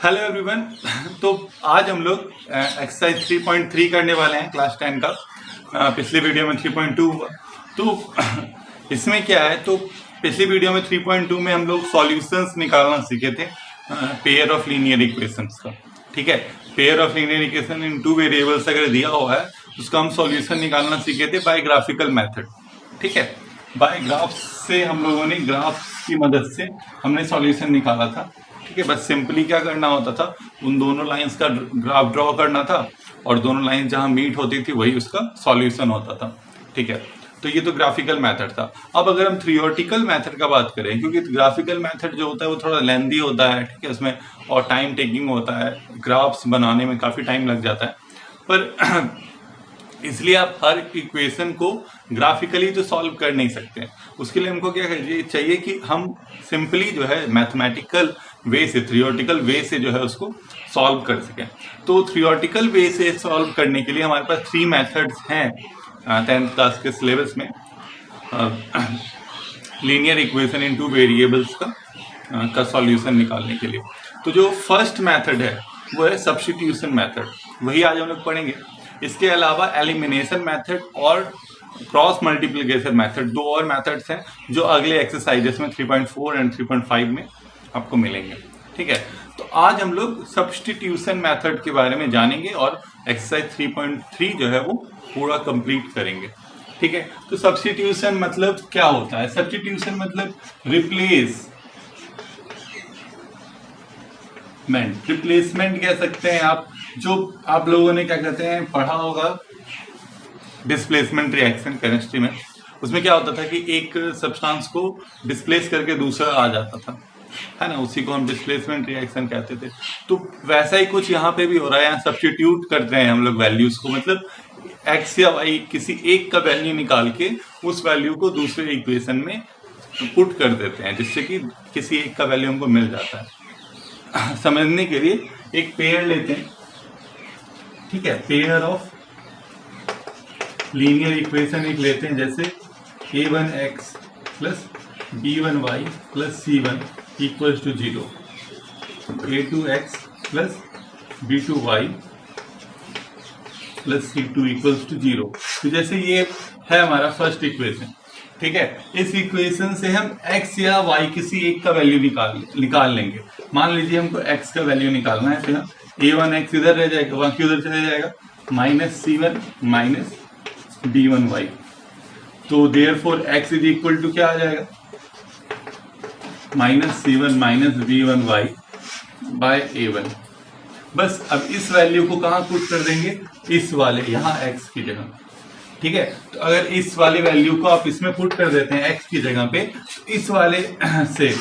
Hello everyone. तो आज हम लोग एक्सरसाइज 3.3 करने वाले हैं क्लास 10 का। पिछली वीडियो में 3.2 हुआ। तो इसमें क्या है, तो पिछली वीडियो में 3.2 में हम लोग सॉल्यूशंस निकालना सीखे थे पेयर ऑफ लीनियर इक्वेशंस का। ठीक है, pair of linear equation in two variables अगर दिया हुआ है उसका हम सॉल्यूशन निकालना सीखे थे बाय ग्राफिकल मेथड। ठीक है, बाय ग्राफ से हम लोगों ने ग्राफ की मदद से हमने सॉल्यूशन निकाला था। ठीक है, बस सिंपली क्या करना होता था, उन दोनों लाइंस का ग्राफ ड्रॉ करना था और दोनों लाइंस जहां मीट होती थी वही उसका सॉल्यूशन होता था। ठीक है, तो ये तो ग्राफिकल मेथड था। अब अगर हम थ्योरेटिकल मेथड का बात करें, क्योंकि ग्राफिकल मेथड जो होता है वो थोड़ा लेंदी होता है, ठीक है, उसमें और टाइम टेकिंग होता है, ग्राफ्स बनाने में काफ़ी टाइम लग जाता है। पर इसलिए आप हर इक्वेशन को ग्राफिकली तो सॉल्व कर नहीं सकते। उसके लिए हमको क्या चाहिए कि हम सिंपली जो है मैथमेटिकल वे से, थ्योरेटिकल वे से जो है उसको सॉल्व कर सकें। तो थ्योरेटिकल वे से सॉल्व करने के लिए हमारे पास 3 मेथड्स हैं 10th क्लास के सिलेबस में linear equation in two variables का सॉल्यूशन निकालने के लिए। तो जो फर्स्ट मेथड है वो है सब्स्टिट्यूशन मेथड, वही आज हम लोग पढ़ेंगे। इसके अलावा एलिमिनेशन मेथड और क्रॉस मल्टीप्लिकेशन मेथड, 2 और मेथड्स हैं जो अगले एक्सरसाइजेस में 3.4 एंड 3.5 में आपको मिलेंगे। ठीक है, तो आज हम लोग सब्स्टिट्यूशन मेथड के बारे में जानेंगे और एक्सरसाइज 3.3 जो है वो पूरा कंप्लीट करेंगे। ठीक है, तो सब्स्टिट्यूशन मतलब क्या होता है? सब्स्टिट्यूशन मतलब रिप्लेसमेंट कह सकते हैं आप। जो आप लोगों ने क्या कहते हैं पढ़ा होगा डिस्प्लेसमेंट रिएक्शन केमिस्ट्री में, उसमें क्या होता था कि एक सब्सटेंस को डिस्प्लेस करके दूसरा आ जाता था, है ना, उसी को हम डिस्प्लेसमेंट रिएक्शन कहते थे। तो वैसा ही कुछ यहाँ पे भी हो रहा है, यहाँ सब्स्टिट्यूट करते हैं हम लोग वैल्यूज को, मतलब एक्स या वाई किसी एक का वैल्यू निकाल के उस वैल्यू को दूसरे इक्वेशन में पुट कर देते हैं, जिससे कि किसी एक का वैल्यू हमको मिल जाता है। समझने के लिए एक पेयर लेते हैं, ठीक है, पेयर ऑफ लीनियर इक्वेशन एक लेते हैं, जैसे a1x plus b1y plus c1 equals to 0, a2x plus b2y plus c2 equals to 0। तो जैसे ये है हमारा फर्स्ट इक्वेशन, ठीक है, इस इक्वेशन से हम x या y किसी एक का वैल्यू निकाल लेंगे। मान लीजिए हमको x का वैल्यू निकालना है, फिर a1x इधर रह जाएगा, बाकी उधर चले जाएगा, माइनस c1 माइनस b1y। तो therefore x is equal to क्या आ जाएगा, minus c1 minus b1y bye a1। बस अब इस वैल्यू को कहाँ पुट कर देंगे, इस वाले यहाँ x की जगह। ठीक है, तो अगर इस वाले वैल्यू को आप इसमें पुट कर देते हैं x की जगह पे, इस वाले से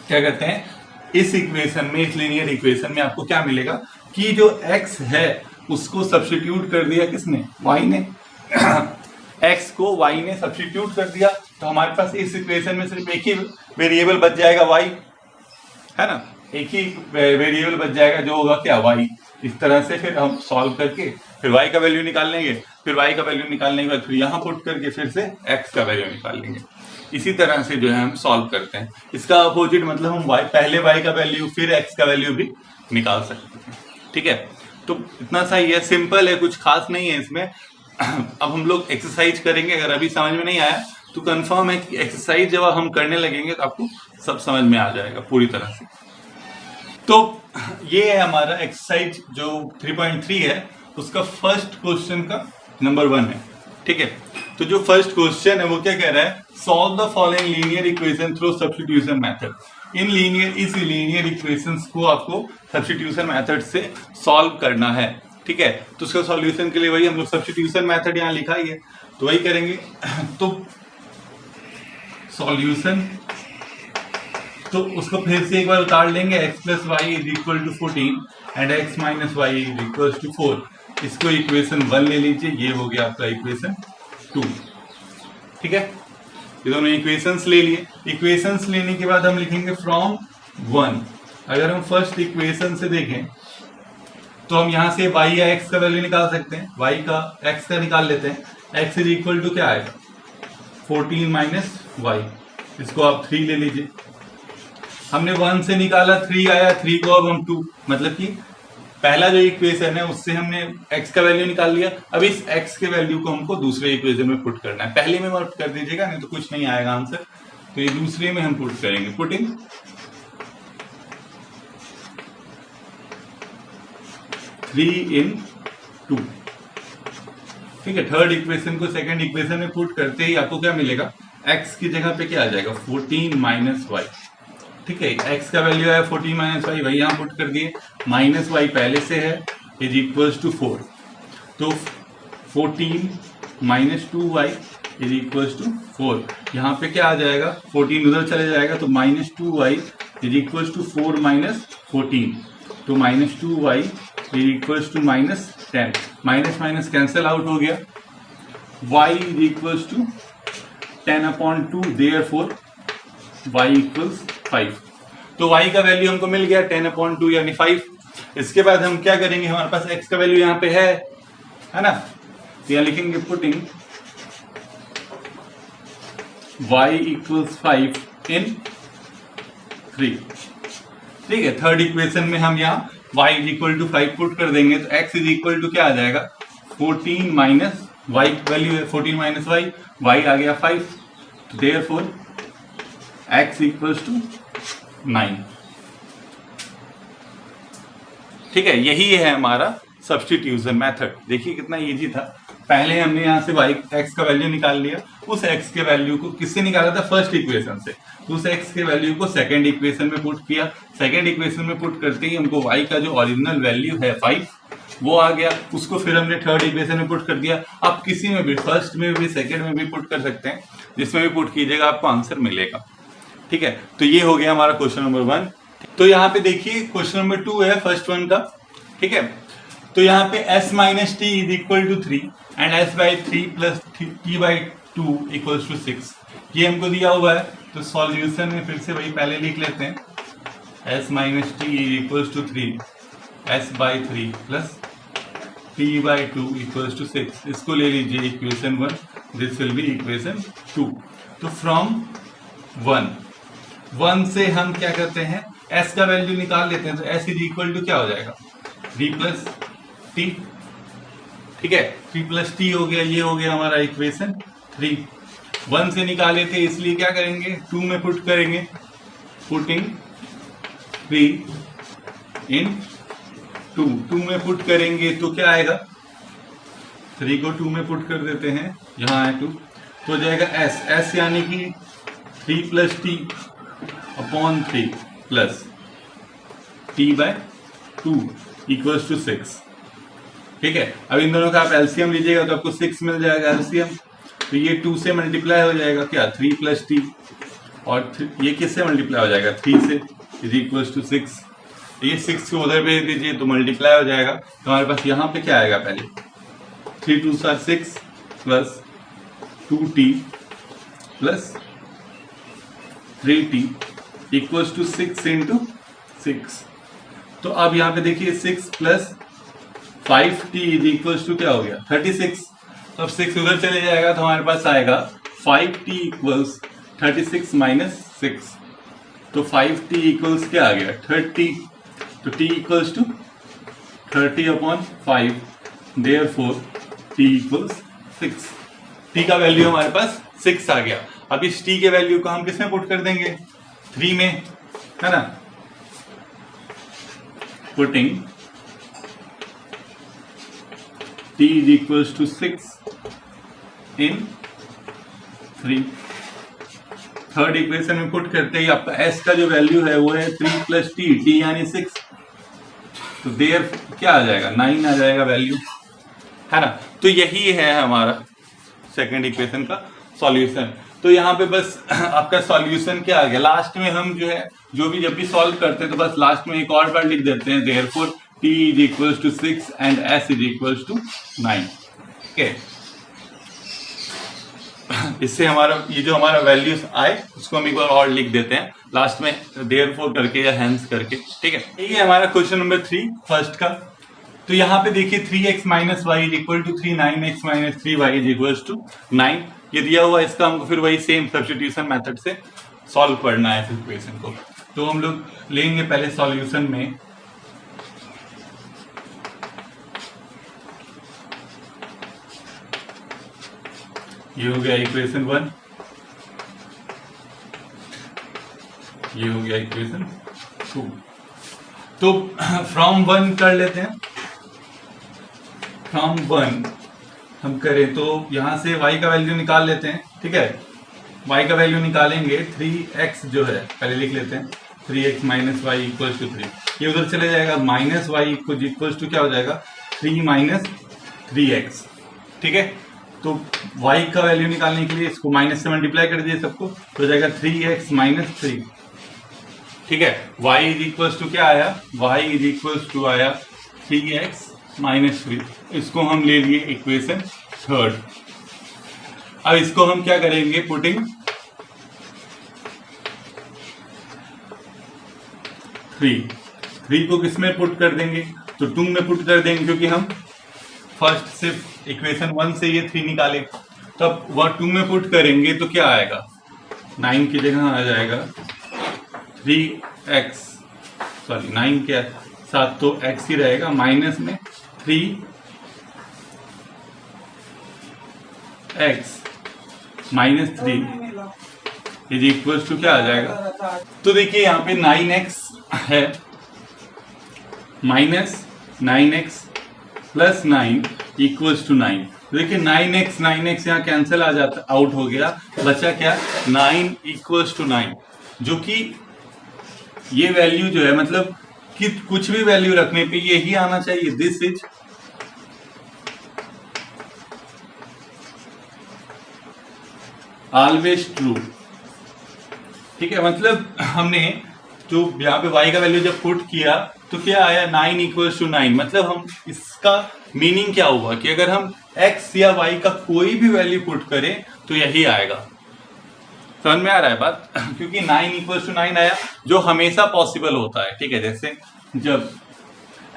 क्या कहते हैं, इस इक्वेशन में, इस लीनियर इक्वेशन में आपको क्या मिलेगा कि जो x है उसको सब्स्टिट्यूट कर दिया किसने, y ने। x को y ने सब्स्टिट्यूट कर दिया, तो हमारे पास इस इक्वेशन में सिर्फ एक ही वेरिएबल बच जाएगा y, है ना, एक ही वेरिएबल बच जाएगा जो होगा क्या, y। इस तरह से फिर हम सॉल्व करके फिर y का वैल्यू निकाल लेंगे, फिर y का वैल्यू निकालने के बाद फिर यहाँ पुट करके फिर से x का वैल्यू निकाल लेंगे। इसी तरह से जो है हम सॉल्व करते हैं। इसका अपोजिट मतलब हम पहले y का वैल्यू फिर x का वैल्यू भी निकाल सकते हैं। ठीक है, तो इतना सही है, सिंपल है, कुछ खास नहीं है इसमें। अब हम लोग एक्सरसाइज करेंगे, अगर अभी समझ में नहीं आया तो कंफर्म है कि एक्सरसाइज जब हम करने लगेंगे तो आपको सब समझ में आ जाएगा पूरी तरह से। तो ये है हमारा एक्सरसाइज जो 3.3 है, उसका फर्स्ट क्वेश्चन का नंबर 1 है। ठीक है, तो जो फर्स्ट क्वेश्चन है वो क्या कह रहा है, solve the following linear equation through substitution method. इस लीनियर इक्वेशंस को आपको सब्स्टिट्यूशन मेथड से सॉल्व करना है। ठीक है, तो उसका सॉल्यूशन के लिए वही हम लोग सब्स्टिट्यूशन मेथड यहाँ लिखा ही है, तो वही करेंगे। तो सॉल्यूशन, तो उसको फिर से एक बार उतार लेंगे, x plus y is equal to 14 and x minus y is equal to 4। इसको इक्वेशन 1 ले लीजिए, ये हो गया आपका इक्वेशन 2। ठीक है, ये दोनों इक्वेशंस ले लिए। इक्वेशंस लेने के बाद हम लिखेंगे फ्रॉम 1। अगर हम फर्स्ट इक्वेशन से देखें तो हम यहाँ से y या x का वैल्यू निकाल सकते हैं, y का x का निकाल लेते हैं। x इज इक्वल टू क्या आएगा, 14 माइनस y, इसको आप 3 ले लीजिए। हमने 1 से निकाला 3 आया, 3 को अब हम 2, मतलब कि पहला जो इक्वेशन है उससे हमने x का वैल्यू निकाल लिया। अब इस x के वैल्यू को हमको दूसरे इक्वेशन में पुट करना है। पहले में पुट कर दीजिएगा, नहीं तो कुछ नहीं आएगा आंसर। तो ये दूसरे में हम पुट करेंगे, पुटिंग 3 in 2। ठीक है, थर्ड इक्वेशन को सेकंड इक्वेशन में पुट करते ही आपको क्या मिलेगा, x की जगह पे क्या आ जाएगा 14 माइनस वाई। ठीक है, x का वैल्यू है 14 माइनस वाई, वही यहाँ पुट कर दिए, माइनस वाई पहले से है, इज इक्वल्स टू 4। तो 14 minus 2y is equals to 4। यहाँ पे क्या आ जाएगा, 14 उधर चले जाएगा तो minus 2y is equals to 4 minus 14। तो minus 2y is equals to minus 10। Minus minus cancel out हो गया, y is equals to 10/2, therefore y equals 5। तो y का वैल्यू हमको मिल गया 10/2 यानी 5। इसके बाद हम क्या करेंगे, हमारे पास x का वैल्यू यहाँ पे है ना, तो यहाँ लिखेंगे पुटिंग y इक्वल्स 5 in 3। ठीक है, थर्ड इक्वेशन में हम यहाँ y is equal to 5 put कर देंगे, तो x इज इक्वल टू क्या आ जाएगा 14 माइनस y वैल्यू है 14 माइनस y आ गया 5। तो देयरफॉर x इक्वल्स टू 9। ठीक है, यही है हमारा सब्स्टिट्यूशन मेथड। देखिए कितना इजी था। पहले हमने यहाँ से y x का वैल्यू निकाल लिया, उस x के वैल्यू को किससे निकाला था, फर्स्ट इक्वेशन से। तो उस x के वैल्यू को सेकंड इक्वेशन में पुट किया, सेकंड इक्वेशन में पुट करते ही हमको y का जो ओरिजिनल वैल्यू है 5 वो आ गया, उसको फिर हमने थर्ड इक्वेशन में पुट कर दिया। आप किसी में भी, फर्स्ट में भी सेकंड में भी पुट कर सकते हैं, जिसमें भी पुट कीजिएगा आपको आंसर मिलेगा। ठीक है, तो ये हो गया हमारा क्वेश्चन नंबर 1। तो यहाँ पे देखिए क्वेश्चन नंबर 2 है फर्स्ट वन का। ठीक है, तो यहाँ पे s minus t is equal to 3 and s by 3 plus t by 2 equals to 6, ये हमको दिया हुआ है। तो सॉल्यूशन में फिर से वही पहले लिख लेते हैं, s minus t is equals to 3 s by 3 plus t by 2 equals to 6। इसको ले लीजिए equation 1, this will be equation 2। तो फ्रॉम 1 से हम क्या करते हैं, s का वैल्यू निकाल लेते हैं। तो s इज इक्वल टू क्या हो जाएगा 3 प्लस टी। ठीक है, 3 प्लस टी हो गया, ये हो गया हमारा इक्वेशन 3। 1 से निकाले थे इसलिए क्या करेंगे 2 में पुट करेंगे, पुटिंग 3 इन 2 में पुट करेंगे तो क्या आएगा, 3 को 2 में पुट कर देते हैं, यहाँ है 2 तो हो जाएगा s यानी कि 3 plus t upon 3 plus t by 2 equals to 6। ठीक है, अब इन दोनों का आप एलसीएम लीजिएगा तो आपको 6 मिल जाएगा एलसीएम। तो ये 2 से मल्टीप्लाई हो जाएगा क्या 3 प्लस टी, और ये किससे मल्टीप्लाई हो जाएगा 3 से, इज इक्वल्स टू 6। ये 6 को उधर भेज दीजिए तो मल्टीप्लाई हो जाएगा। तो हमारे पास यहाँ पे क्या आएगा, पहले 3 2 6 plus 2t plus 3t equals to 6 into 6। तो अब यहाँ पे देखिए 6 plus 5t is equals to क्या हो गया 36। तो अब 6 उधर चले जाएगा तो हमारे पास आएगा 5t इक्वल्स 36 माइनस 6। तो 5t इक्वल्स क्या आ गया 30। तो t equals to 30/5, therefore t equals 6। t का वैल्यू हमारे पास 6 आ गया। अब इस t के वैल्यू को हम किसमें पुट कर देंगे 3 में, है ना, putting t is equals to 6 in 3। Third equation में पुट करते ही आपका s का जो वैल्यू है वो है 3 प्लस t यानी 6। तो देयर क्या आ जाएगा 9 आ जाएगा वैल्यू, है ना। तो यही है हमारा सेकंड इक्वेशन का सॉल्यूशन। तो यहाँ पे बस आपका सॉल्यूशन क्या आ गया, लास्ट में हम जो है जो भी जब भी सॉल्व करते हैं तो बस लास्ट में एक और बार लिख देते हैं, therefore t is equals to 6 and s is equals to 9। ठीक है, इससे हमारा ये जो हमारा वैल्यूज आए उसको हम एक बार और लिख देते हैं लास्ट में, देयरफॉर करके या हेंस करके। ठीक है, ये हमारा क्वेश्चन नंबर 3 फर्स्ट का। तो यहाँ पे देखिए 3x minus y is equal to 3, 9x minus 3y is equals to 9, ये दिया हुआ। इसका हमको फिर वही सेम सब्स्टिट्यूशन मेथड से सॉल्व करना है इस इक्वेशन को। तो हम लोग लेंगे पहले सॉल्यूशन में ये हो गया इक्वेशन 1, ये हो गया इक्वेशन 2। तो फ्रॉम 1 कर लेते हैं। फ्रॉम 1 हम करें तो यहां से y का वैल्यू निकाल लेते हैं। ठीक है, y का वैल्यू निकालेंगे 3x जो है, पहले लिख लेते हैं 3x minus Y equal to 3। ये उधर चले जाएगा, माइनस वाई इक्वल टू क्या हो जाएगा 3 माइनस 3x। ठीक है, तो y का वैल्यू निकालने के लिए इसको माइनस से मल्टीप्लाई कर दिए सबको, तो हो जाएगा 3x माइनस 3। ठीक है, y इज इक्वल टू क्या आया, y इज इक्वल टू आया 3x माइनस 3। इसको हम ले लिए इक्वेशन 3। अब इसको हम क्या करेंगे, पुटिंग 3 को किस में पुट कर देंगे, तो 2 में पुट कर देंगे, क्योंकि हम फर्स्ट सिर्फ इक्वेशन 1 से ये 3 निकाले। तब वह 2 में पुट करेंगे तो क्या आएगा, 9 की जगह आ जाएगा 3x, सॉरी 9 के साथ तो x ही रहेगा, माइनस में 3x minus 3 is equal to क्या आ जाएगा। तो देखिए यहाँ पे 9x है, minus 9x plus 9 equals to 9। देखिए 9x यहाँ कैंसिल आ जाता, आउट हो गया, बचा क्या 9 इक्वल्स टू 9, जो कि ये वैल्यू जो है मतलब कि कुछ भी वैल्यू रखने पे यही आना चाहिए, दिस इज ऑलवेज ट्रू। ठीक है, मतलब हमने जो यहाँ पे y का वैल्यू जब पुट किया तो क्या आया 9 इक्वल्स टू 9। मतलब हम इसका मीनिंग क्या हुआ कि अगर हम x या y का कोई भी वैल्यू पुट करें तो यही आएगा। समझ में आ रहा है बात, क्योंकि 9 इक्वल्स टू 9 आया, जो हमेशा पॉसिबल होता है। ठीक है, जैसे जब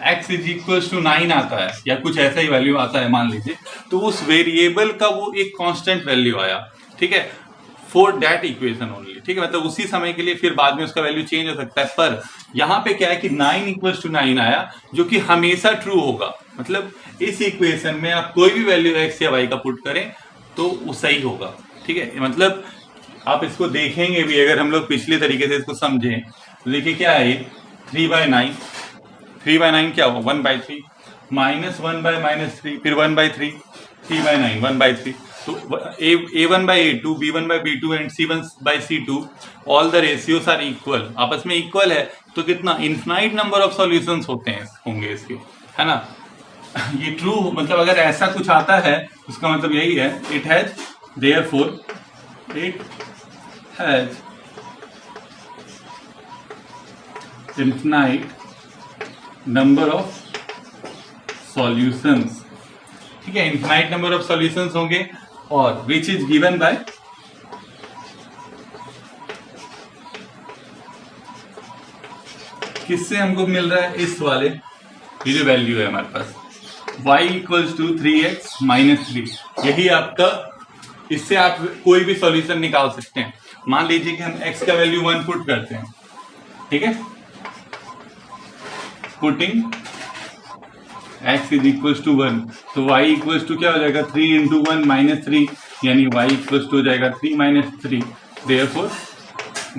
x इज इक्वल्स टू 9 आता है या कुछ ऐसा ही वैल्यू आता है मान लीजिए, तो उस वेरिएबल का वो एक कांस्टेंट वैल्यू आया। ठीक है, फॉर दैट इक्वेशन ओनली। ठीक है, मतलब उसी समय के लिए, फिर बाद में उसका वैल्यू चेंज हो सकता है, पर यहाँ पे क्या है कि 9 इक्वल्स टू 9 आया, जो कि हमेशा ट्रू होगा। मतलब इस इक्वेशन में आप कोई भी वैल्यू x या y का पुट करें तो वो सही होगा। ठीक है, मतलब आप इसको देखेंगे भी, अगर हम लोग पिछले तरीके से इसको समझें तो देखिए क्या है, 3/9, 3/9 क्या होगा 1/3, माइनस 1/-3, फिर 1/3, 3/9 1/3। तो a1/a2, b1/b2 and c1/c2 all the ratios are equal, आपस में इक्वल है, तो कितना इनफाइनाइट नंबर ऑफ सॉल्यूशंस होते हैं होंगे इसके, है ना। ये ट्रू, मतलब अगर ऐसा कुछ आता है उसका मतलब यही है, it has therefore it has infinite number of solutions. ठीक है, इनफाइनाइट नंबर ऑफ सॉल्यूशंस होंगे, और विच इज गिवन बाय किससे हमको मिल रहा है, इस वाले ये जो वैल्यू है हमारे पास y equals to 3x minus 3। यही आपका, इससे आप कोई भी सॉल्यूशन निकाल सकते हैं। मान लीजिए कि हम x का वैल्यू 1 पुट करते हैं। ठीक है, putting x is equals to 1, तो y इक्वल्स टू क्या हो जाएगा 3 इंटू 1 माइनस 3, यानी y इक्वल्स टू हो जाएगा 3 minus 3, therefore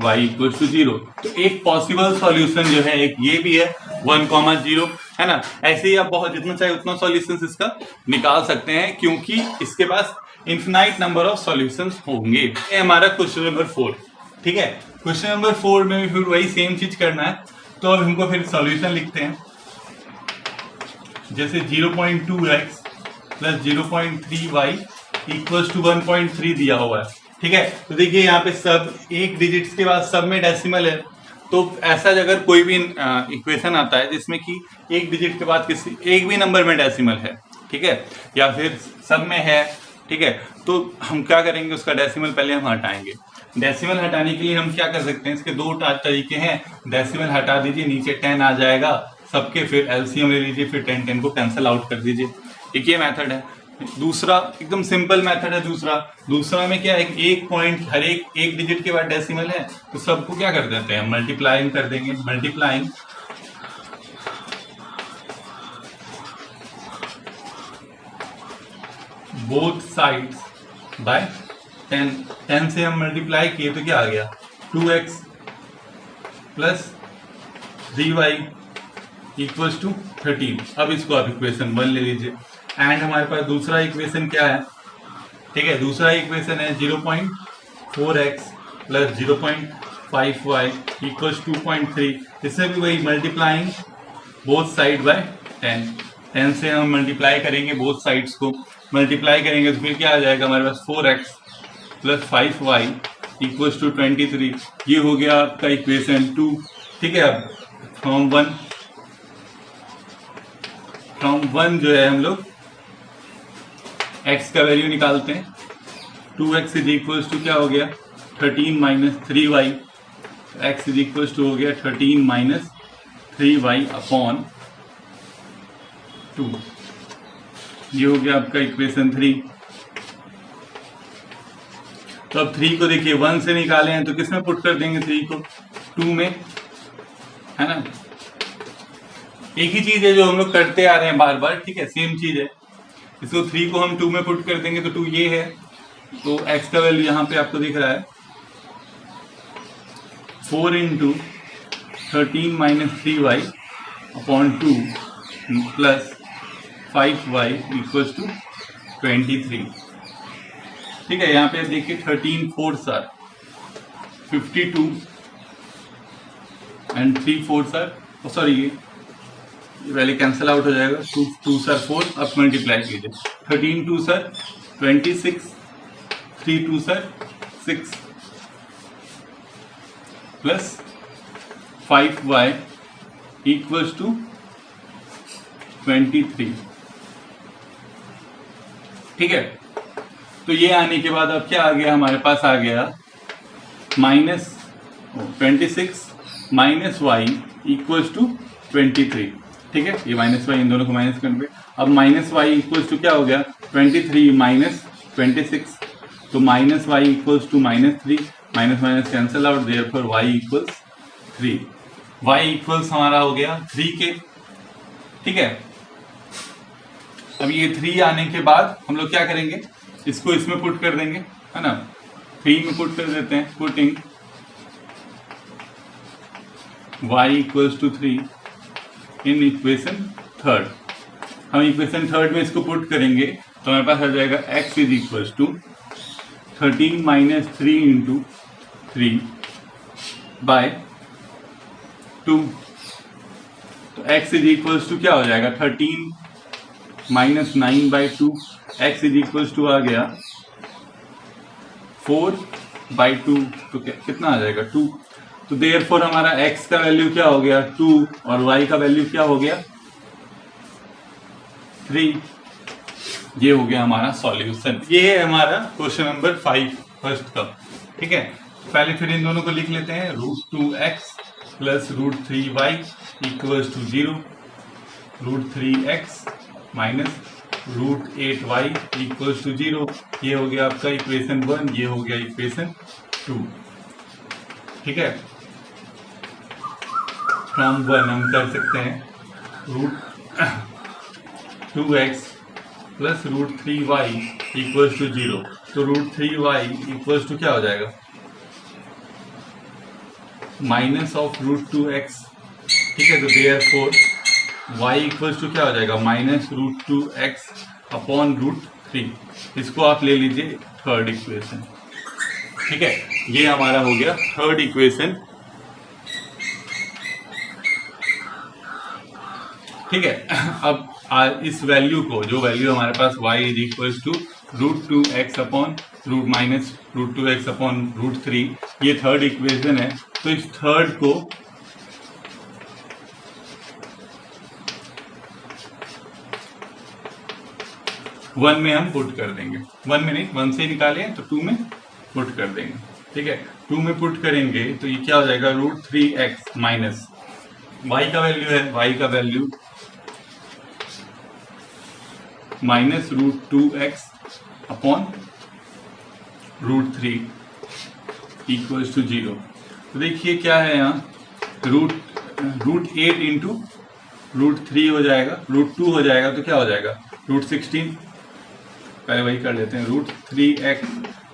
y equals to 0। तो एक पॉसिबल सॉल्यूशन जो है एक ये भी है 1,0, है ना। ऐसे ही आप बहुत जितना चाहे उतना सॉल्यूशंस इसका निकाल सकते हैं, क्योंकि इसके पास इनफिनाइट नंबर ऑफ सॉल्यूशंस होंगे। ये हमारा क्वेश्चन नंबर 4। ठीक है, क्वेश्चन नंबर 4 में भी फिर वही सेम चीज करना है। तो अब हमको फिर सॉल्यूशन लिखते हैं, जैसे 0.2x plus 0.3y equals to 1.3 दिया हुआ है। ठीक है, तो देखिए यहाँ पे सब एक डिजिट्स के बाद सब में डेसिमल है, तो ऐसा अगर कोई भी इक्वेशन आता है जिसमें कि एक डिजिट के बाद किसी एक भी नंबर में डेसिमल है, ठीक है, या फिर सब में है, ठीक है, तो हम क्या करेंगे, उसका डेसिमल पहले हम हटाएंगे। डेसिमल हटाने के लिए हम क्या कर सकते हैं, इसके दो तरीके हैं। डेसिमल हटा दीजिए, नीचे 10 आ जाएगा सबके, फिर एलसीएम ले लीजिए, फिर 10 को कैंसिल आउट कर दीजिए। एक ये मेथड है। दूसरा एकदम सिंपल मेथड है। दूसरा में क्या है, एक पॉइंट हर एक डिजिट के बाद डेसिमल है, तो सबको क्या कर देते हैं, मल्टीप्लाइंग कर देंगे। मल्टीप्लाइंग बोथ साइड्स बाय 10 से हम मल्टीप्लाई किए तो क्या आ गया, 2x plus 3y equals to 13। अब इसको आप इक्वेशन 1 ले लीजिए। एंड हमारे पास दूसरा इक्वेशन क्या है, ठीक है, दूसरा इक्वेशन है 0.4x प्लस 0.5y इक्वल्स 2.3। इससे भी वही मल्टीप्लाइंग बोथ साइड बाय 10 से हम मल्टीप्लाई करेंगे, बोथ साइड्स को मल्टीप्लाई करेंगे तो फिर क्या आ जाएगा हमारे पास 4x plus 5y equals to 23। ये हो गया आपका इक्वेशन 2। ठीक है, अब फ्रॉम वन जो है हम लोग x का वैल्यू निकालते हैं। 2x इज इक्वल्स टू क्या हो गया, 13 minus 3y। x is equals to हो गया 13 माइनस 3y अपॉन 2। ये हो गया आपका इक्वेशन 3। तो अब 3 को देखिए 1 से निकाले हैं तो किसमें पुट कर देंगे, 3 को 2 में, है ना। एक ही चीज है जो हम लोग करते आ रहे हैं बार बार, ठीक है, सेम चीज है। इसको 3 को हम 2 में पुट कर देंगे तो 2 ये है, तो x का वैल्यू यहाँ पे आपको दिख रहा है 4 into 13 minus 3y upon 2 plus 5y equals to 23। ठीक है, यहाँ पे देखिए 13 4s are 52 and 3 4s are, sorry ये वैल्यू कैंसिल आउट हो जाएगा, 2 सर 4। अब मल्टीप्लाई कीजिए, 13 2 सर 26, 3 2 सर 6 प्लस 5y इक्वल्स टू 23। ठीक है, तो ये आने के बाद अब क्या आ गया हमारे पास, आ गया minus 26 minus y equals to 23। ठीक है, ये माइनस वाई इन दोनों को माइनस करके अब माइनस वाई इक्वल्स टू क्या हो गया, 23 माइनस 26, तो minus y equals to minus 3, minus minus cancel out, therefore y equals 3। Y equals हमारा हो गया 3 के। ठीक है, अब ये 3 आने के बाद हम लोग क्या करेंगे, इसको इसमें पुट कर देंगे, है ना, 3 में पुट कर देते हैं, putting y equals to 3 in equation 3। हम इक्वेशन 3 में इसको पुट करेंगे तो हमारे पास आ जाएगा x is equals to 13 minus 3 into 3 by 2। तो x इज इक्वल्स टू क्या हो जाएगा, 13 minus 9 by 2, x is equals to आ गया 4 बाई 2, तो कितना आ जाएगा 2। तो देयरफॉर हमारा x का वैल्यू क्या हो गया 2 और y का वैल्यू क्या हो गया 3। ये हो गया हमारा सॉल्यूशन। ये है हमारा क्वेश्चन नंबर 5 फर्स्ट का। ठीक है, पहले फिर इन दोनों को लिख लेते हैं, √2x plus √3y equals to 0, √3x minus √8y equals to 0। ये हो गया आपका इक्वेशन 1, ये हो गया इक्वेशन 2। ठीक है, फ्रॉम 1 हम कर सकते हैं √2x plus √3y equals to 0, तो √3y इक्वल्स टू क्या हो जाएगा, माइनस ऑफ √2x। ठीक है, तो देयरफॉर y इक्वल्स टू क्या हो जाएगा, माइनस √2x अपॉन √3। इसको आप ले लीजिए थर्ड इक्वेशन। ठीक है, ये हमारा हो गया थर्ड इक्वेशन। ठीक है, अब इस वैल्यू को, जो वैल्यू हमारे पास y is equals to √2x upon minus √2x upon √3, ये थर्ड इक्वेशन है। तो इस थर्ड को वन में हम पुट कर देंगे, 1 में नहीं, 1 से निकाले तो 2 में पुट कर देंगे। ठीक है, 2 में पुट करेंगे तो ये क्या हो जाएगा, √3x माइनस y का वैल्यू है, y का value minus √2x upon √3 equals to 0। तो देखिए क्या है यहाँ, √8 इंटू √3 हो जाएगा, √2 हो जाएगा तो क्या हो जाएगा √16। पहले वही कर लेते हैं, √3x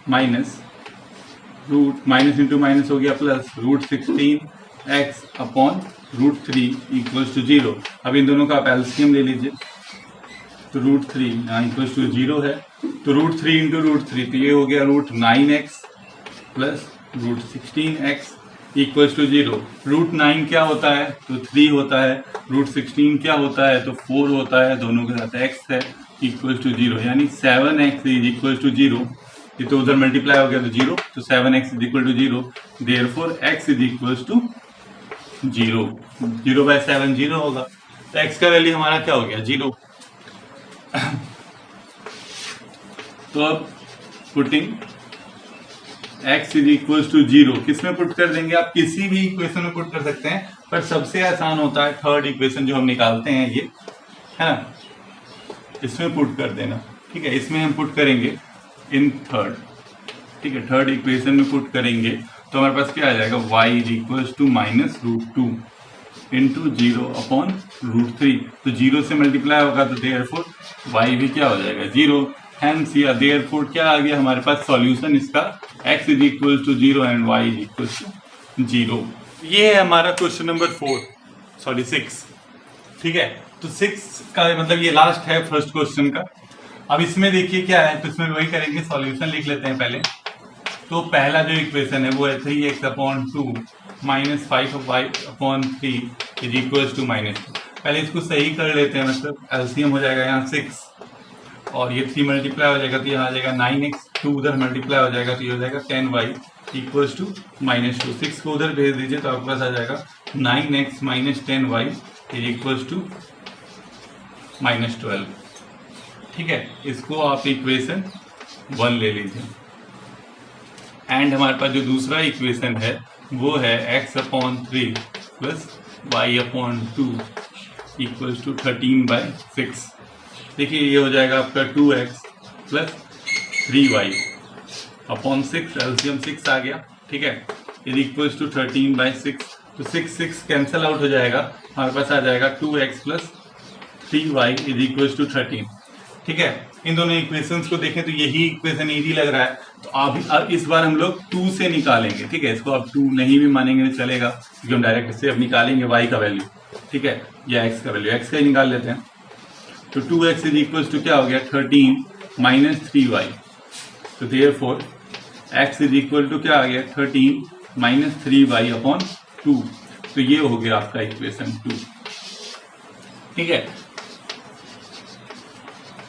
minus minus into minus हो गया plus √16x upon √3 equals to 0। अब इन दोनों का आप एलसीएम ले लीजिए, तो √3 यहाँ इक्वल्स टू 0 है, तो √3 इंटू √3 तो ये हो गया √9x plus √16x equals to 0। √9 क्या होता है तो 3 होता है, √16 क्या होता है तो 4 होता है, दोनों के साथ x है इक्वल्स टू 0, यानी 7x इज इक्वल्स टू 0। ये तो उधर मल्टीप्लाई हो गया तो 0, तो 7x is equal to 0, therefore x is equals to 0। 0/7 0 होगा, तो x का वैल्यू हमारा क्या हो गया 0। तो अब putting x is equals to 0 किस में पुट कर देंगे, आप किसी भी इक्वेशन में पुट कर सकते हैं, पर सबसे आसान होता है थर्ड इक्वेशन जो हम निकालते हैं ये, है ना, इसमें पुट कर देना। ठीक है, इसमें हम पुट करेंगे इन थर्ड, ठीक है, थर्ड इक्वेशन में पुट करेंगे तो हमारे पास क्या आ जाएगा, y is equals to minus √2 into 0 upon √3, तो 0 से मल्टीप्लाई होगा तो देयरफॉर y भी क्या हो जाएगा 0। हेंस या देयरफॉर क्या आ गया हमारे पास सॉल्यूशन इसका, x is equals to 0 and y is equals to 0। ये है हमारा क्वेश्चन नंबर 6। ठीक है, तो 6 का मतलब ये लास्ट है फर्स्ट क्वेश्चन का। अब इसमें देखिए क्या है, तो इसमें वही करेंगे, सॉल्यूशन लिख लेते हैं पहले। तो पहला जो इक्वेशन है वो है 3x upon 2 minus 5y upon 3 is equals to -2। पहले इसको सही कर लेते हैं, मतलब एलसीएम हो जाएगा यहाँ 6 और ये 3 मल्टीप्लाई हो जाएगा तो यहाँ आ जाएगा 9x, 2 उधर मल्टीप्लाई हो जाएगा तो ये हो जाएगा 10y इक्वल्स टू -2। 6 को उधर भेज दीजिए तो आपके पास आ जाएगा 9x minus 10y is equals to -12। ठीक है, इसको आप इक्वेशन 1 ले लीजिए। एंड हमारे पास जो दूसरा इक्वेशन है वो है x upon 3 plus y upon 2 equals to 13/6। देखिए ये हो जाएगा आपका 2x plus 3y upon 6, LCM 6 आ गया। ठीक है, इज इक्वल्स टू 13/6, तो 6 कैंसिल आउट हो जाएगा, हमारे पास आ जाएगा 2x plus 3y is equals to 13। ठीक है, इन दोनों इक्वेशंस को देखें तो यही इक्वेशन इजी लग रहा है, तो अब इस बार हम लोग 2 से निकालेंगे। ठीक है, इसको आप 2 नहीं भी मानेंगे तो चलेगा, क्योंकि हम डायरेक्ट इससे अब निकालेंगे y का वैल्यू, ठीक है, या x का वैल्यू, x का ही निकाल लेते हैं। तो 2x इज इक्वल्स टू क्या हो गया 13 माइनस 3y, तो therefore x is equal to क्या आ गया 13 माइनस 3y अपॉन 2, तो ये हो गया आपका इक्वेशन 2। ठीक है,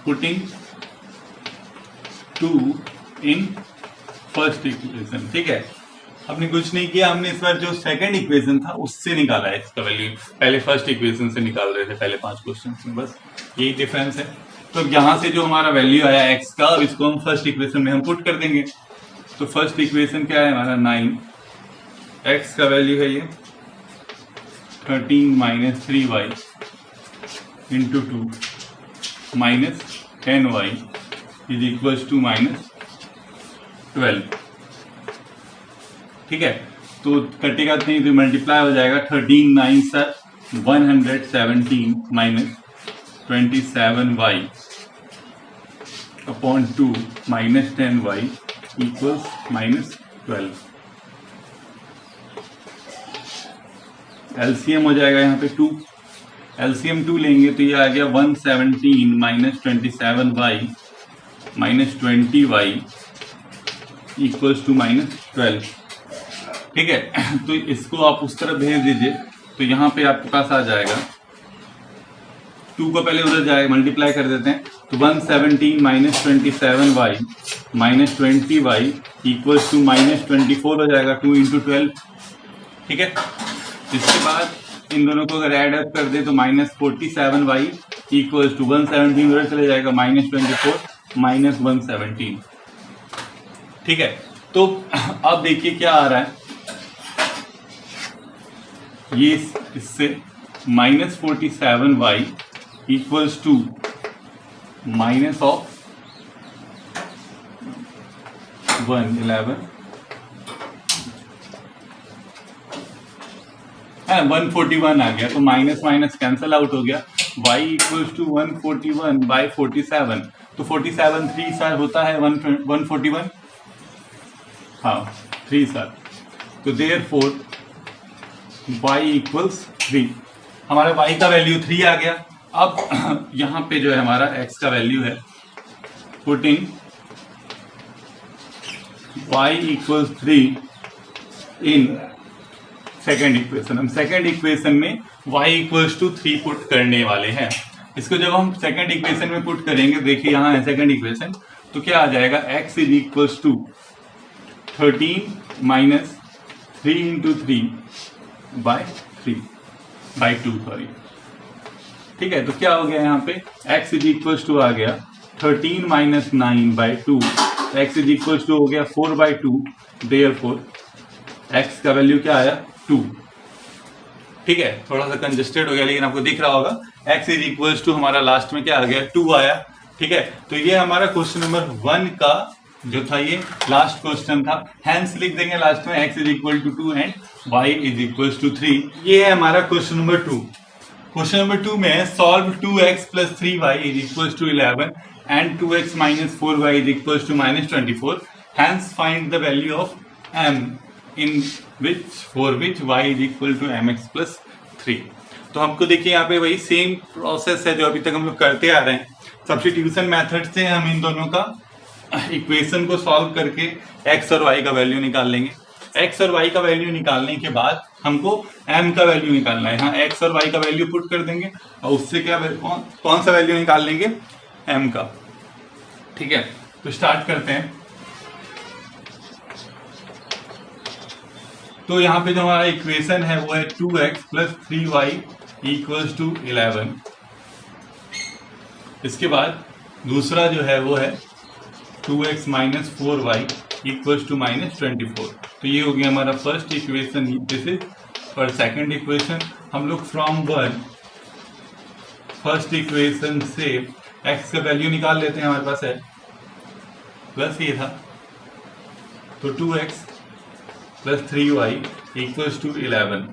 पुटिंग 2 इन फर्स्ट इक्वेशन। ठीक है, हमने कुछ नहीं किया, हमने इस बार जो सेकंड इक्वेशन था उससे निकाला है इसका वैल्यू, पहले फर्स्ट इक्वेशन से निकाल रहे थे पहले 5 क्वेश्चन में, बस यही डिफरेंस है। तो यहाँ से जो हमारा वैल्यू आया x का, अब इसको हम फर्स्ट इक्वेशन में हम पुट कर देंगे। तो फर्स्ट इक्वेशन क्या है हमारा 9, x का वैल्यू है ये 13 minus 3y into 2 minus 10y is equals to -12। ठीक है, तो कटेगा नहीं तो मल्टीप्लाई हो जाएगा, 13 9 sir 117 minus 27y upon 2 minus 10y equals -12। LCM हो जाएगा यहाँ पे 2, एलसीएम 2 लेंगे तो ये आ गया 117 minus 27y minus 20y equals to -12। ठीक है, तो इसको आप उस तरफ भेज दीजिए, तो यहाँ पे आपके पास आ जाएगा 2 को पहले उधर जाएगा मल्टीप्लाई कर देते हैं, तो 117 minus 27y minus 20y equals to -24 हो जाएगा 2 इंटू 12। ठीक है, इसके बाद इन दोनों को अगर ऐड अप कर दे तो -47y इक्वल्स टू 117 उधर चले जाएगा -24 माइनस 117। ठीक है, तो अब देखिए क्या आ रहा है, ये इससे -47y equals to minus of 11 है, 141 आ गया, तो माइनस माइनस कैंसल आउट हो गया। y इक्वल्स टू 141 बाई 47, तो 47 3 साल होता है 141, हाँ 3 साल, तो देयरफॉर y इक्वल्स 3। हमारा y का वैल्यू 3 आ गया। अब यहाँ पे जो है हमारा x का वैल्यू है, putting y equals 3 in second equation. हम सेकेंड इक्वेशन में y इक्वल्स टू 3 पुट करने वाले हैं। इसको जब हम सेकेंड इक्वेशन में पुट करेंगे, देखिए यहाँ है सेकेंड इक्वेशन, तो क्या आ जाएगा, x is equals to 13 minus 3 into 3 by 2 sorry. ठीक है, तो क्या हो गया यहाँ पे, x इज इक्वल्स टू आ गया 13 minus 9 by 2, x is equals to हो गया 4 बाई 2, देयरफॉर x का वैल्यू क्या आया, 2। ठीक है, थोड़ा सा कंजेस्टेड हो गया लेकिन आपको दिख रहा होगा, x इज इक्वल्स टू हमारा लास्ट में क्या आ गया, 2 आया। ठीक है, तो ये हमारा क्वेश्चन नंबर 1 का जो था ये लास्ट क्वेश्चन था। हैंस लिख देंगे लास्ट में, x is equal to 2 and y is equals to 3। ये है हमारा क्वेश्चन नंबर 2। क्वेश्चन नंबर 2 में solve 2x plus 3y is equals to 11 and 2x minus 4y is equals to minus 24। Hence find the value of m in which for which y is equal to mx plus 3। तो हमको देखिए यहाँ पे वही same process है जो अभी तक हम लोग करते आ रहे हैं। सब्स्टिट्यूशन मेथड से हम इन दोनों का इक्वेशन को सॉल्व करके x और y का वैल्यू निकाल लेंगे। x और y का वैल्यू निकालने के बाद हमको m का वैल्यू निकालना है। हाँ, x और y का वैल्यू पुट कर देंगे और उससे क्या कौन सा वैल्यू निकाल लेंगे, m का। ठीक है, तो स्टार्ट करते हैं। तो यहाँ पे जो हमारा इक्वेशन है वो है 2x plus 3y equals to 11। इसके बाद दूसरा जो है वो है 2x minus 4y equals to minus 24। तो ये हो गया हमारा first equation. This is for second equation. हम लोग फ्रॉम वन फर्स्ट इक्वेशन से x का वैल्यू निकाल लेते हैं। हमारे पास है प्लस ये था, तो 2x plus 3y equals to 11।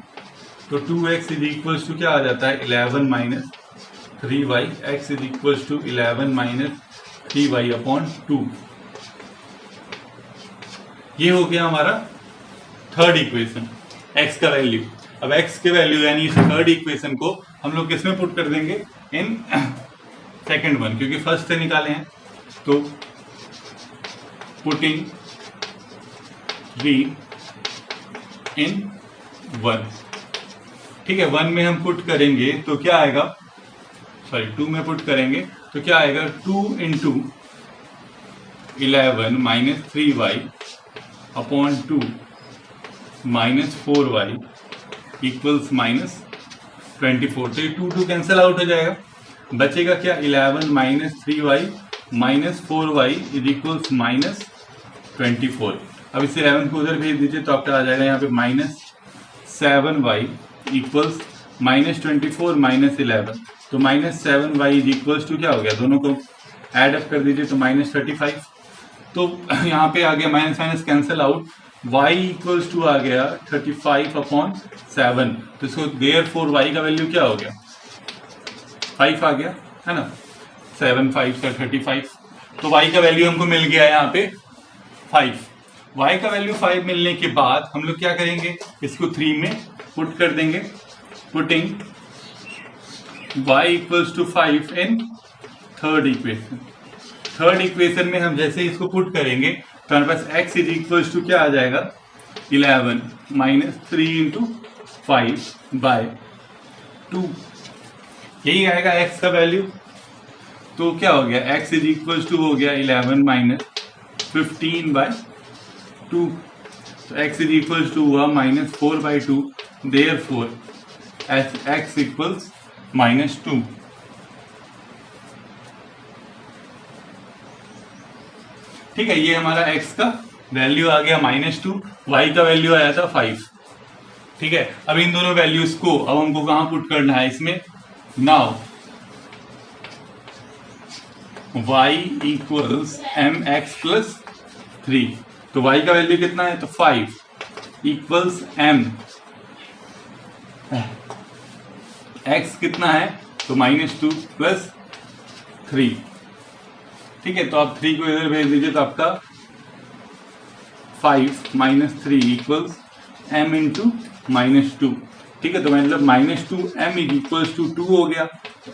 तो 2x इज इक्वल्स टू क्या आ जाता है, 11 minus 3y। x is equals to 11 minus 3y upon 2। ये हो गया हमारा थर्ड इक्वेशन, x का वैल्यू। अब x के वैल्यू यानी इस थर्ड इक्वेशन को हम लोग किसमें पुट कर देंगे, इन सेकेंड वन, क्योंकि फर्स्ट से निकाले हैं। तो पुटिंग v इन 1। ठीक है, 1 में हम पुट करेंगे तो क्या आएगा, सॉरी 2 में पुट करेंगे तो क्या आएगा, 2 into 11 minus 3y upon 2 minus 4y equals minus 24। तो ये 2 कैंसिल आउट हो जाएगा, बचेगा क्या, 11 minus 3y minus 4y is equals minus 24। अब इस 11 को उधर भेज दीजिए तो आपका आ जाएगा यहाँ पे minus 7y equals minus 24 minus 11। तो minus 7y is equals to क्या हो गया, दोनों को ऐड अप कर दीजिए तो माइनस 35। तो यहाँ पे आ गया minus minus cancel out, y equals to आ गया 35 अपॉन 7। तो इसको देयरफॉर y का वैल्यू क्या हो गया, 5 आ गया है ना, 7 5 का 35। तो y का वैल्यू हमको मिल गया यहाँ पे 5। y का वैल्यू 5 मिलने के बाद हम लोग क्या करेंगे, इसको 3 में पुट कर देंगे। Putting y equals to 5 in third equation. Third equation में हम जैसे इसको पुट करेंगे तो हमारे पास x इज इक्वल्स टू क्या आ जाएगा, 11 माइनस 3 इंटू 5 बाय 2। यही आएगा x का वैल्यू। तो क्या हो गया, x इज इक्वल्स टू हो गया 11 माइनस 15 बाय 2। तो x इज इक्वल्स टू हुआ minus 4 by 2। Therefore x equals minus 2। ठीक है, ये हमारा x का वैल्यू आ गया माइनस 2, y का वैल्यू आया था 5। ठीक है, अब इन दोनों वैल्यूज को अब हमको कहाँ पुट करना है, इसमें। Now y equals m x plus 3। तो y का वैल्यू कितना है, तो 5 इक्वल्स m, x कितना है, तो -2 प्लस 3। ठीक है, तो आप 3 को इधर भेज दीजिए तो आपका 5 - 3 इक्वल्स m इंटू -2। ठीक है, तो मतलब -2m इज इक्वल्स टू 2 हो गया।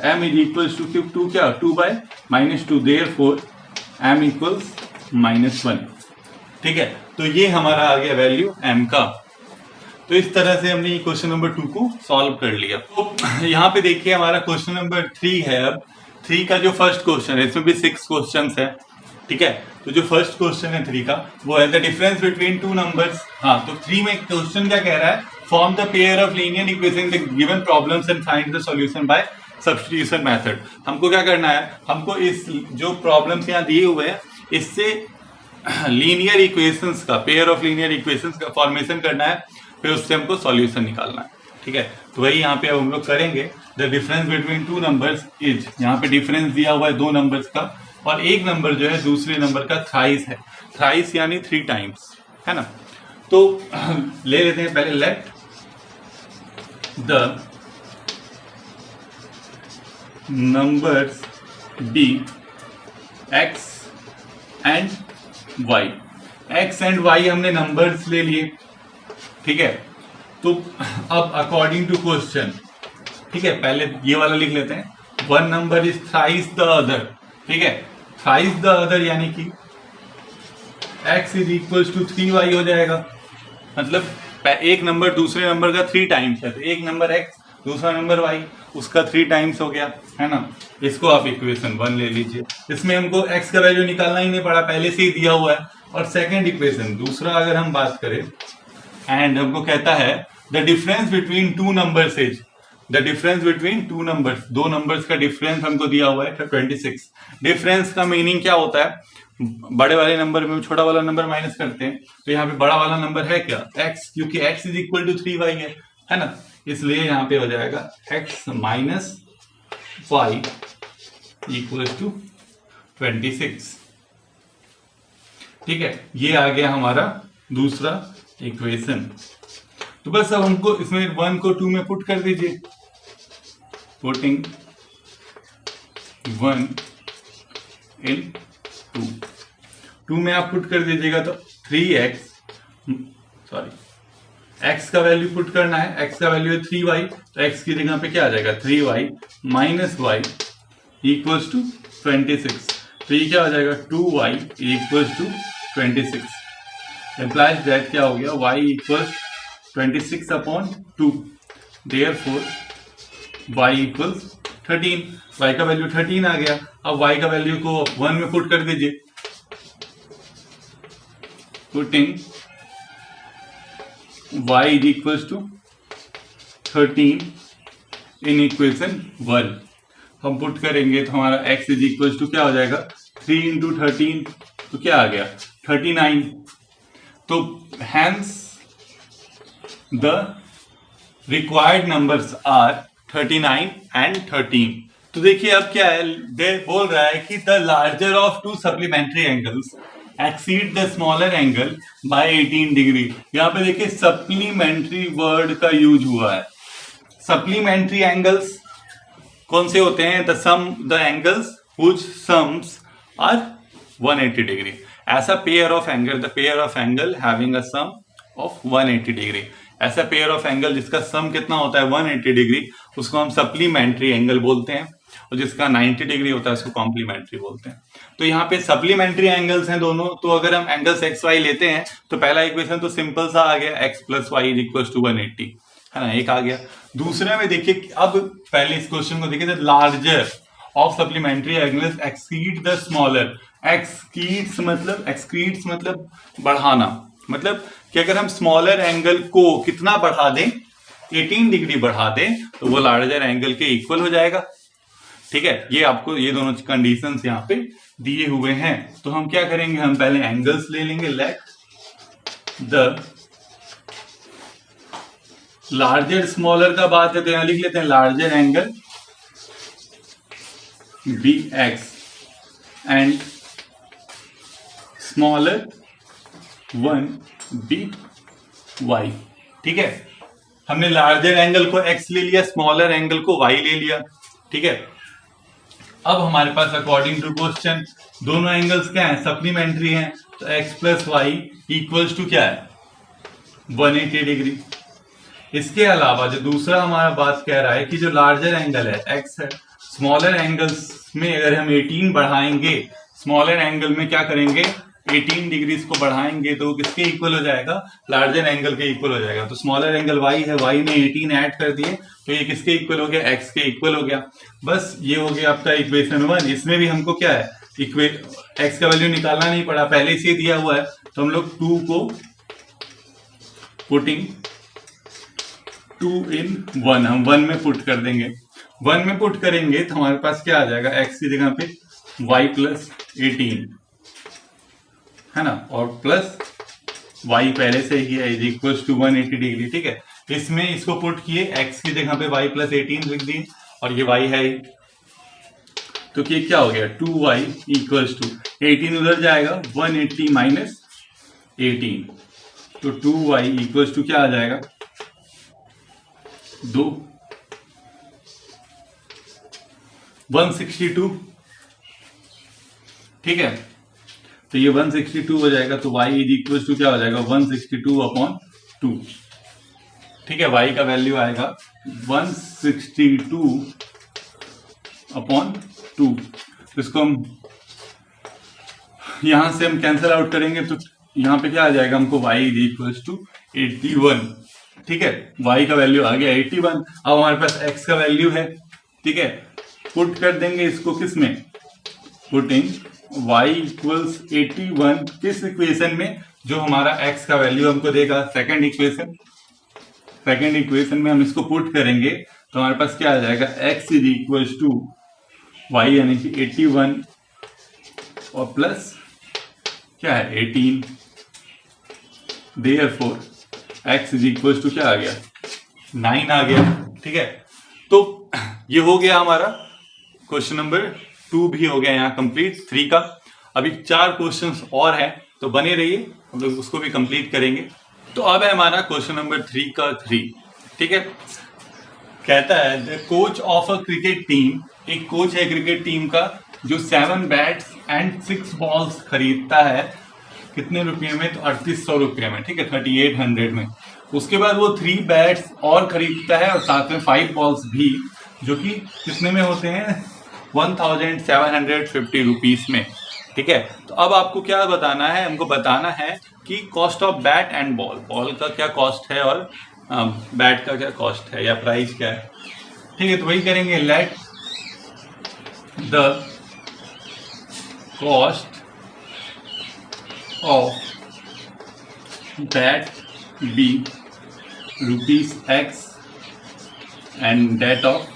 m इज इक्वल्स टू 2 क्या, 2/-2, देयरफॉर m इक्वल्स -1। ठीक है, तो ये हमारा आ गया वैल्यू m का। तो इस तरह से हमने क्वेश्चन नंबर 2 को सॉल्व कर लिया। तो यहाँ पे देखिए हमारा क्वेश्चन नंबर 3 है। अब 3 का जो फर्स्ट क्वेश्चन है, इसमें भी 6 क्वेश्चन है। ठीक है, तो जो फर्स्ट क्वेश्चन है 3 का, वो है the difference between two numbers. हाँ, तो 3 में क्वेश्चन क्या कह रहा है, form the pair of linear equation the given problems and find the solution bye substitution method. हमको क्या करना है, हमको इस जो प्रॉब्लम्स यहाँ दिए हुए हैं इससे लीनियर इक्वेशंस का, पेयर ऑफ लीनियर इक्वेशंस का फॉर्मेशन करना है, फिर उससे हमको सॉल्यूशन निकालना है। ठीक है, तो वही यहाँ पे हम लोग करेंगे। The difference between two numbers is, यहाँ पे डिफरेंस दिया हुआ है 2 नंबर्स का, और एक नंबर जो है दूसरे नंबर का थ्राइस है। थ्राइस यानी 3 टाइम्स, है ना। तो ले लेते हैं पहले, let the numbers be x and y। x and y हमने नंबर्स ले लिए। ठीक है, तो अब अकॉर्डिंग टू क्वेश्चन, ठीक है, पहले ये वाला लिख लेते हैं, 1 number is thrice the other. ठीक है, थ्राइस द अदर यानी कि x is equals to 3y हो जाएगा। मतलब एक नंबर दूसरे नंबर का 3 टाइम्स है, तो एक नंबर x दूसरा नंबर y, उसका 3 टाइम्स हो गया, है ना। इसको आप इक्वेशन 1 ले लीजिए। इसमें हमको x का वैल्यू निकालना ही नहीं पड़ा, पहले से ही दिया हुआ है। और सेकेंड इक्वेशन, दूसरा अगर हम बात करें, एंड हमको कहता है the difference between two numbers is, the difference between two numbers, 2 numbers का डिफरेंस हमको दिया हुआ है 26। डिफरेंस का मीनिंग क्या होता है, बड़े वाले नंबर में छोटा वाला नंबर माइनस करते हैं, तो यहाँ पे बड़ा वाला नंबर है क्या, x, क्योंकि x is equal to 3y है ना, इसलिए यहाँ पे हो जाएगा x minus y equal to 26। ठीक है, ये आ गया हमारा दूसरा इक्वेशन। तो बस अब हमको इसमें 1 को 2 में पुट कर दीजिए। पुटिंग 1 इन 2 में आप पुट कर दीजिएगा तो 3x, सॉरी x का वैल्यू पुट करना है, x का वैल्यू है 3y, तो x की जगह पे क्या आ जाएगा 3y minus y equals to 26। तो ये क्या हो जाएगा 2y equals to 26। Employees that क्या हो गया, y equals 26/2, therefore y equals 13। y का वैल्यू 13 आ गया। अब y का वैल्यू को 1 में पुट कर दीजिए। Putting y is equals to 13 in equation 1, हम पुट करेंगे तो हमारा x इज इक्वल्स टू क्या हो जाएगा 3 इंटू 13, तो क्या आ गया 39। तो hence the required numbers are 39 and 13। तो देखिए अब क्या है, दे बोल रहा है कि the larger of 2 supplementary angles exceed the smaller angle by 18 degree. यहाँ पे देखिए सप्लीमेंट्री वर्ड का यूज हुआ है। सप्लीमेंट्री एंगल्स कौन से होते हैं, the angles which sums are 180 degree. ऐसा pair of angle, the pair of angle having a sum of 180 degree, ऐसा पेयर ऑफ एंगल जिसका सम कितना होता है 180 डिग्री, उसको हम सप्लीमेंट्री एंगल बोलते हैं, और जिसका 90 डिग्री होता है उसको कॉम्प्लीमेंट्री बोलते हैं। तो यहाँ पे सप्लीमेंट्री एंगल्स हैं दोनों। तो अगर हम एंगल्स एक्स वाई लेते हैं तो पहला इक्वेशन तो सिंपल सा आ गया, x plus y is equal to 180, है ना, एक आ गया। दूसरे में देखिए, अब पहले इस क्वेश्चन को देखिए, larger of supplementary angles exceed the smaller. Exceeds मतलब बढ़ाना, मतलब कि अगर हम स्मॉलर एंगल को कितना बढ़ा दें, 18 डिग्री बढ़ा दें, तो वो लार्जर एंगल के इक्वल हो जाएगा। ठीक है, ये आपको ये दोनों कंडीशंस यहाँ पे दिए हुए हैं। तो हम क्या करेंगे, हम पहले एंगल्स ले लेंगे। लेट द लार्जर स्मॉलर का बात है तो यहां लिख लेते हैं larger angle be x and smaller one be y. ठीक है, हमने लार्जर एंगल को x ले लिया, स्मॉलर एंगल को y ले लिया। ठीक है, अब हमारे पास अकॉर्डिंग टू क्वेश्चन दोनों एंगल्स क्या है, सप्लीमेंट्री हैं, तो x plus y equals to क्या है 180 डिग्री। इसके अलावा जो दूसरा हमारा बात कह रहा है कि जो लार्जर एंगल है x है, स्मॉलर एंगल्स में अगर हम 18 बढ़ाएंगे, स्मॉलर एंगल में क्या करेंगे 18 डिग्रीज को बढ़ाएंगे तो किसके इक्वल हो जाएगा, लार्जर एंगल के इक्वल हो जाएगा। तो स्मॉलर एंगल y है, y में 18 ऐड कर दिए तो ये किसके इक्वल हो गया, x के इक्वल हो गया। बस ये हो गया आपका इक्वेशन 1। इसमें भी हमको क्या है x का वैल्यू निकालना नहीं पड़ा, पहले से दिया हुआ है, तो हम लोग 2 को पुटिंग 2 in 1 हम 1 में पुट कर देंगे। 1 में पुट करेंगे तो हमारे पास क्या आ जाएगा, x की जगह पे y प्लस 18 है ना, और प्लस y पहले से ही है इज इक्वल टू 180 डिग्री। ठीक है, इसमें इसको पुट किए, x की जगह पे y प्लस 18 लिख दिए और ये y है, तो ये क्या हो गया 2y इक्वल टू 18 उधर जाएगा 180 माइनस 18, तो 2y इक्वल टू क्या आ जाएगा 2 162। ठीक है, तो ये 162 हो जाएगा, तो y इज इक्वल टू क्या हो जाएगा 162/2। ठीक है, y का वैल्यू आएगा 162/2। तो इसको हम यहां से हम कैंसिल आउट करेंगे तो यहां पे क्या आ जाएगा हमको y इज इक्वल टू 81। ठीक है, y का वैल्यू आ गया 81। अब हमारे पास x का वैल्यू है। ठीक है, पुट कर देंगे इसको किसमें, पुटिंग y इक्वल्स 81 किस इक्वेशन में, जो हमारा x का वैल्यू हमको देगा सेकंड इक्वेशन। सेकंड इक्वेशन में हम इसको पुट करेंगे तो हमारे पास क्या आ जाएगा x is equals to y यानी कि 81 और प्लस क्या है 18, therefore x is equals to क्या आ गया 9 आ गया। ठीक है, तो ये हो गया हमारा क्वेश्चन नंबर 2 भी हो गया यहाँ कंप्लीट 3 का। अभी 4 क्वेश्चंस और हैं, तो बने रहिए, हम लोग उसको भी कंप्लीट करेंगे। तो अब है हमारा क्वेश्चन नंबर 3 का 3। ठीक है, कहता है the coach of a cricket team, एक कोच है क्रिकेट टीम का जो 7 बैट्स एंड 6 बॉल्स खरीदता है, कितने रुपये में, तो 3800 रुपये में। ठीक है, 3800 में। उसके बाद वो 3 बैट्स और खरीदता है और साथ में 5 बॉल्स भी, जो कि कितने में होते हैं 1750 रुपीज में। ठीक है, तो अब आपको क्या बताना है, हमको बताना है कि cost of bat and ball, ball का क्या कॉस्ट है और बैट का क्या कॉस्ट है या प्राइस क्या है। ठीक है, तो वही करेंगे, let the cost of bat be ₹X and that of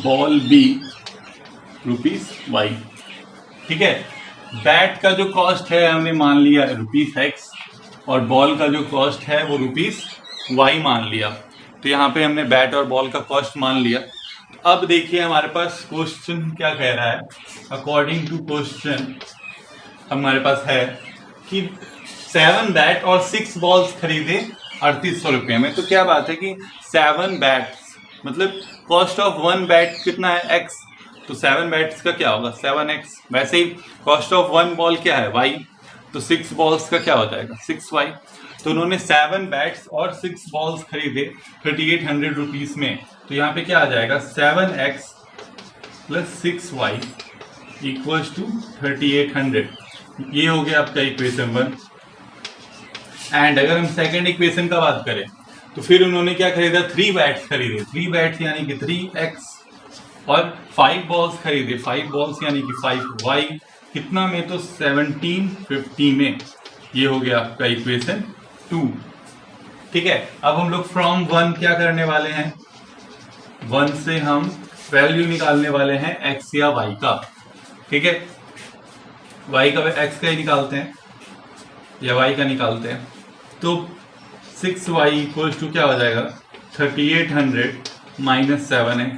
ball be ₹Y। ठीक है, बैट का जो कॉस्ट है हमने मान लिया ₹X और बॉल का जो कॉस्ट है वो ₹Y मान लिया। तो यहाँ पे हमने बैट और बॉल का कॉस्ट मान लिया। अब देखिए हमारे पास क्वेश्चन क्या कह रहा है। अकॉर्डिंग टू क्वेश्चन हमारे पास है कि 7 बैट और 6 बॉल्स खरीदे 3800 रुपये में। तो क्या बात है कि 7 बैट्स मतलब कॉस्ट ऑफ 1 बैट कितना है X, तो 7 बैट्स का क्या होगा 7X। वैसे ही कॉस्ट ऑफ 1 बॉल क्या है Y, तो 6 बॉल्स का क्या हो जाएगा 6Y। तो उन्होंने 7 बैट्स और 6 बॉल्स खरीदे 3800 रुपीज में। तो यहाँ पे क्या आ जाएगा 7X plus 6Y equals to 3800। ये हो गया आपका इक्वेशन 1। एंड अगर हम सेकेंड इक्वेशन का बात करें तो फिर उन्होंने क्या खरीदा 3 बैट्स खरीदे, 3 बैट्स यानी कि 3X और 5 बॉल्स खरीदे, 5 बॉल्स यानी कि 5Y। कितना में, तो 1750 में। ये हो गया आपका इक्वेशन 2। ठीक है, अब हम लोग फ्रॉम 1 क्या करने वाले हैं, 1 से हम वैल्यू निकालने वाले हैं X या Y का। ठीक है, Y का X का ही निकालते हैं या Y का निकालते हैं। तो 6Y इक्वल्स टू क्या हो जाएगा 3800 minus 7X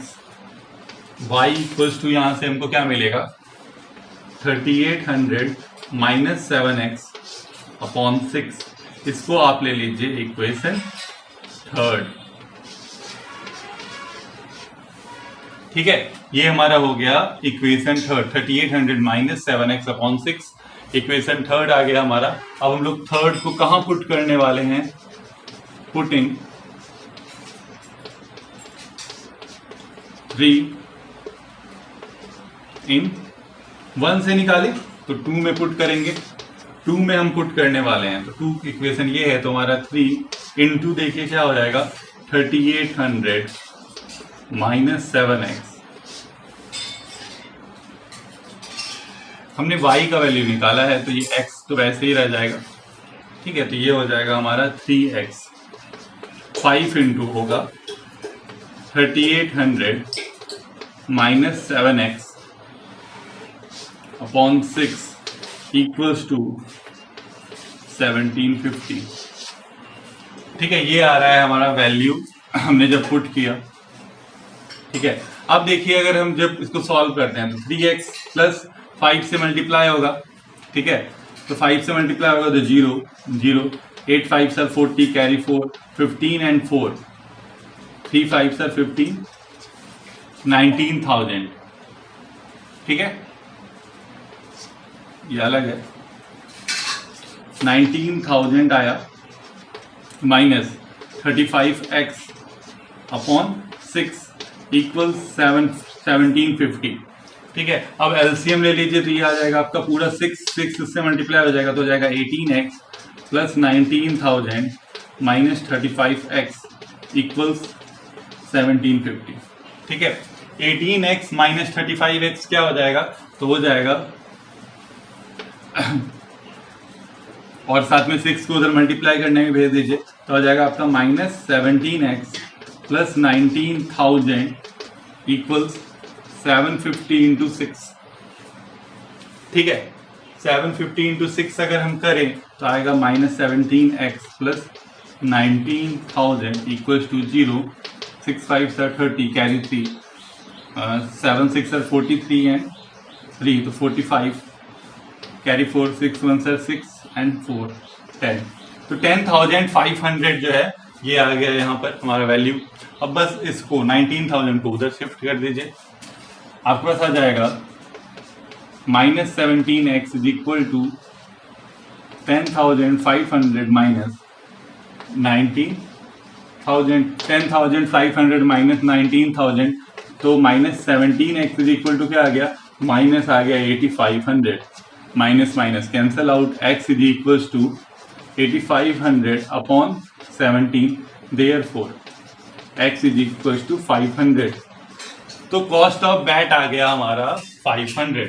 y equals to यहाँ से हमको क्या मिलेगा 3800 माइनस 7x अपॉन 6। इसको आप ले लीजिए इक्वेशन थर्ड। ठीक है, ये हमारा हो गया equation third, 3800 minus 7x upon 6 equation third आ गया हमारा। अब हम लोग थर्ड को कहां पुट करने वाले हैं, पुटिंग 3 इन 1 से निकाले तो 2 में पुट करेंगे, 2 में हम पुट करने वाले हैं तो 2 इक्वेशन ये है, तो हमारा 3 इंटू देखिए क्या हो जाएगा 3800 माइनस 7x। हमने y का वैल्यू निकाला है तो ये x तो वैसे ही रह जाएगा। ठीक है, तो ये हो जाएगा हमारा 3x, 5 इंटू होगा 3800 minus 7x upon 6 equals to 1750। ठीक है, ये आ रहा है हमारा वैल्यू हमने जब पुट किया। ठीक है, अब देखिए अगर हम जब इसको सॉल्व करते हैं तो 3x प्लस 5 से मल्टीप्लाई होगा। ठीक है, तो 5 से मल्टीप्लाई होगा तो 0 0, 8 5 सर 40 कैरी 4, 15 एंड 4, 3 5 सर 15, 19,000। ठीक है, ये अलग है, 19,000 आया माइनस 35x अपॉन 6 इक्वल 1750। ठीक है, अब एलसीएम ले लीजिए तो ये आ जाएगा आपका पूरा 6 से मल्टीप्लाई हो जाएगा तो हो जाएगा 18x plus 19,000 minus 35x equals 1750। ठीक है, 18x माइनस 35x क्या हो जाएगा, तो हो जाएगा और साथ में 6 को उधर मल्टीप्लाई करने में भेज दीजिए तो हो जाएगा आपका minus 17x plus 19,000 equals 750 into 6। ठीक है, 750 इंटू 6 अगर हम करें तो आएगा minus 17x plus 19,000 equals to 0, 6 5 सर 30 कैरी 3, 7 6 सर 43 एंड 3 तो 45 कैरी 4, 6 1 सर 6 एंड 4 10, तो 10,500 जो है ये आ गया यहाँ पर हमारा वैल्यू। अब बस इसको 19,000 को उधर शिफ्ट कर दीजिए, आपके पास आ जाएगा minus 17x is equal to 10,500 minus 19,000, 10,500 minus 19,000 तो minus 17x is equal to क्या आ गया, माइनस आ गया 8,500, minus minus cancel out, x is equal to 8,500 upon 17, therefore x is equal to 500। तो कॉस्ट ऑफ बैट आ गया हमारा 500।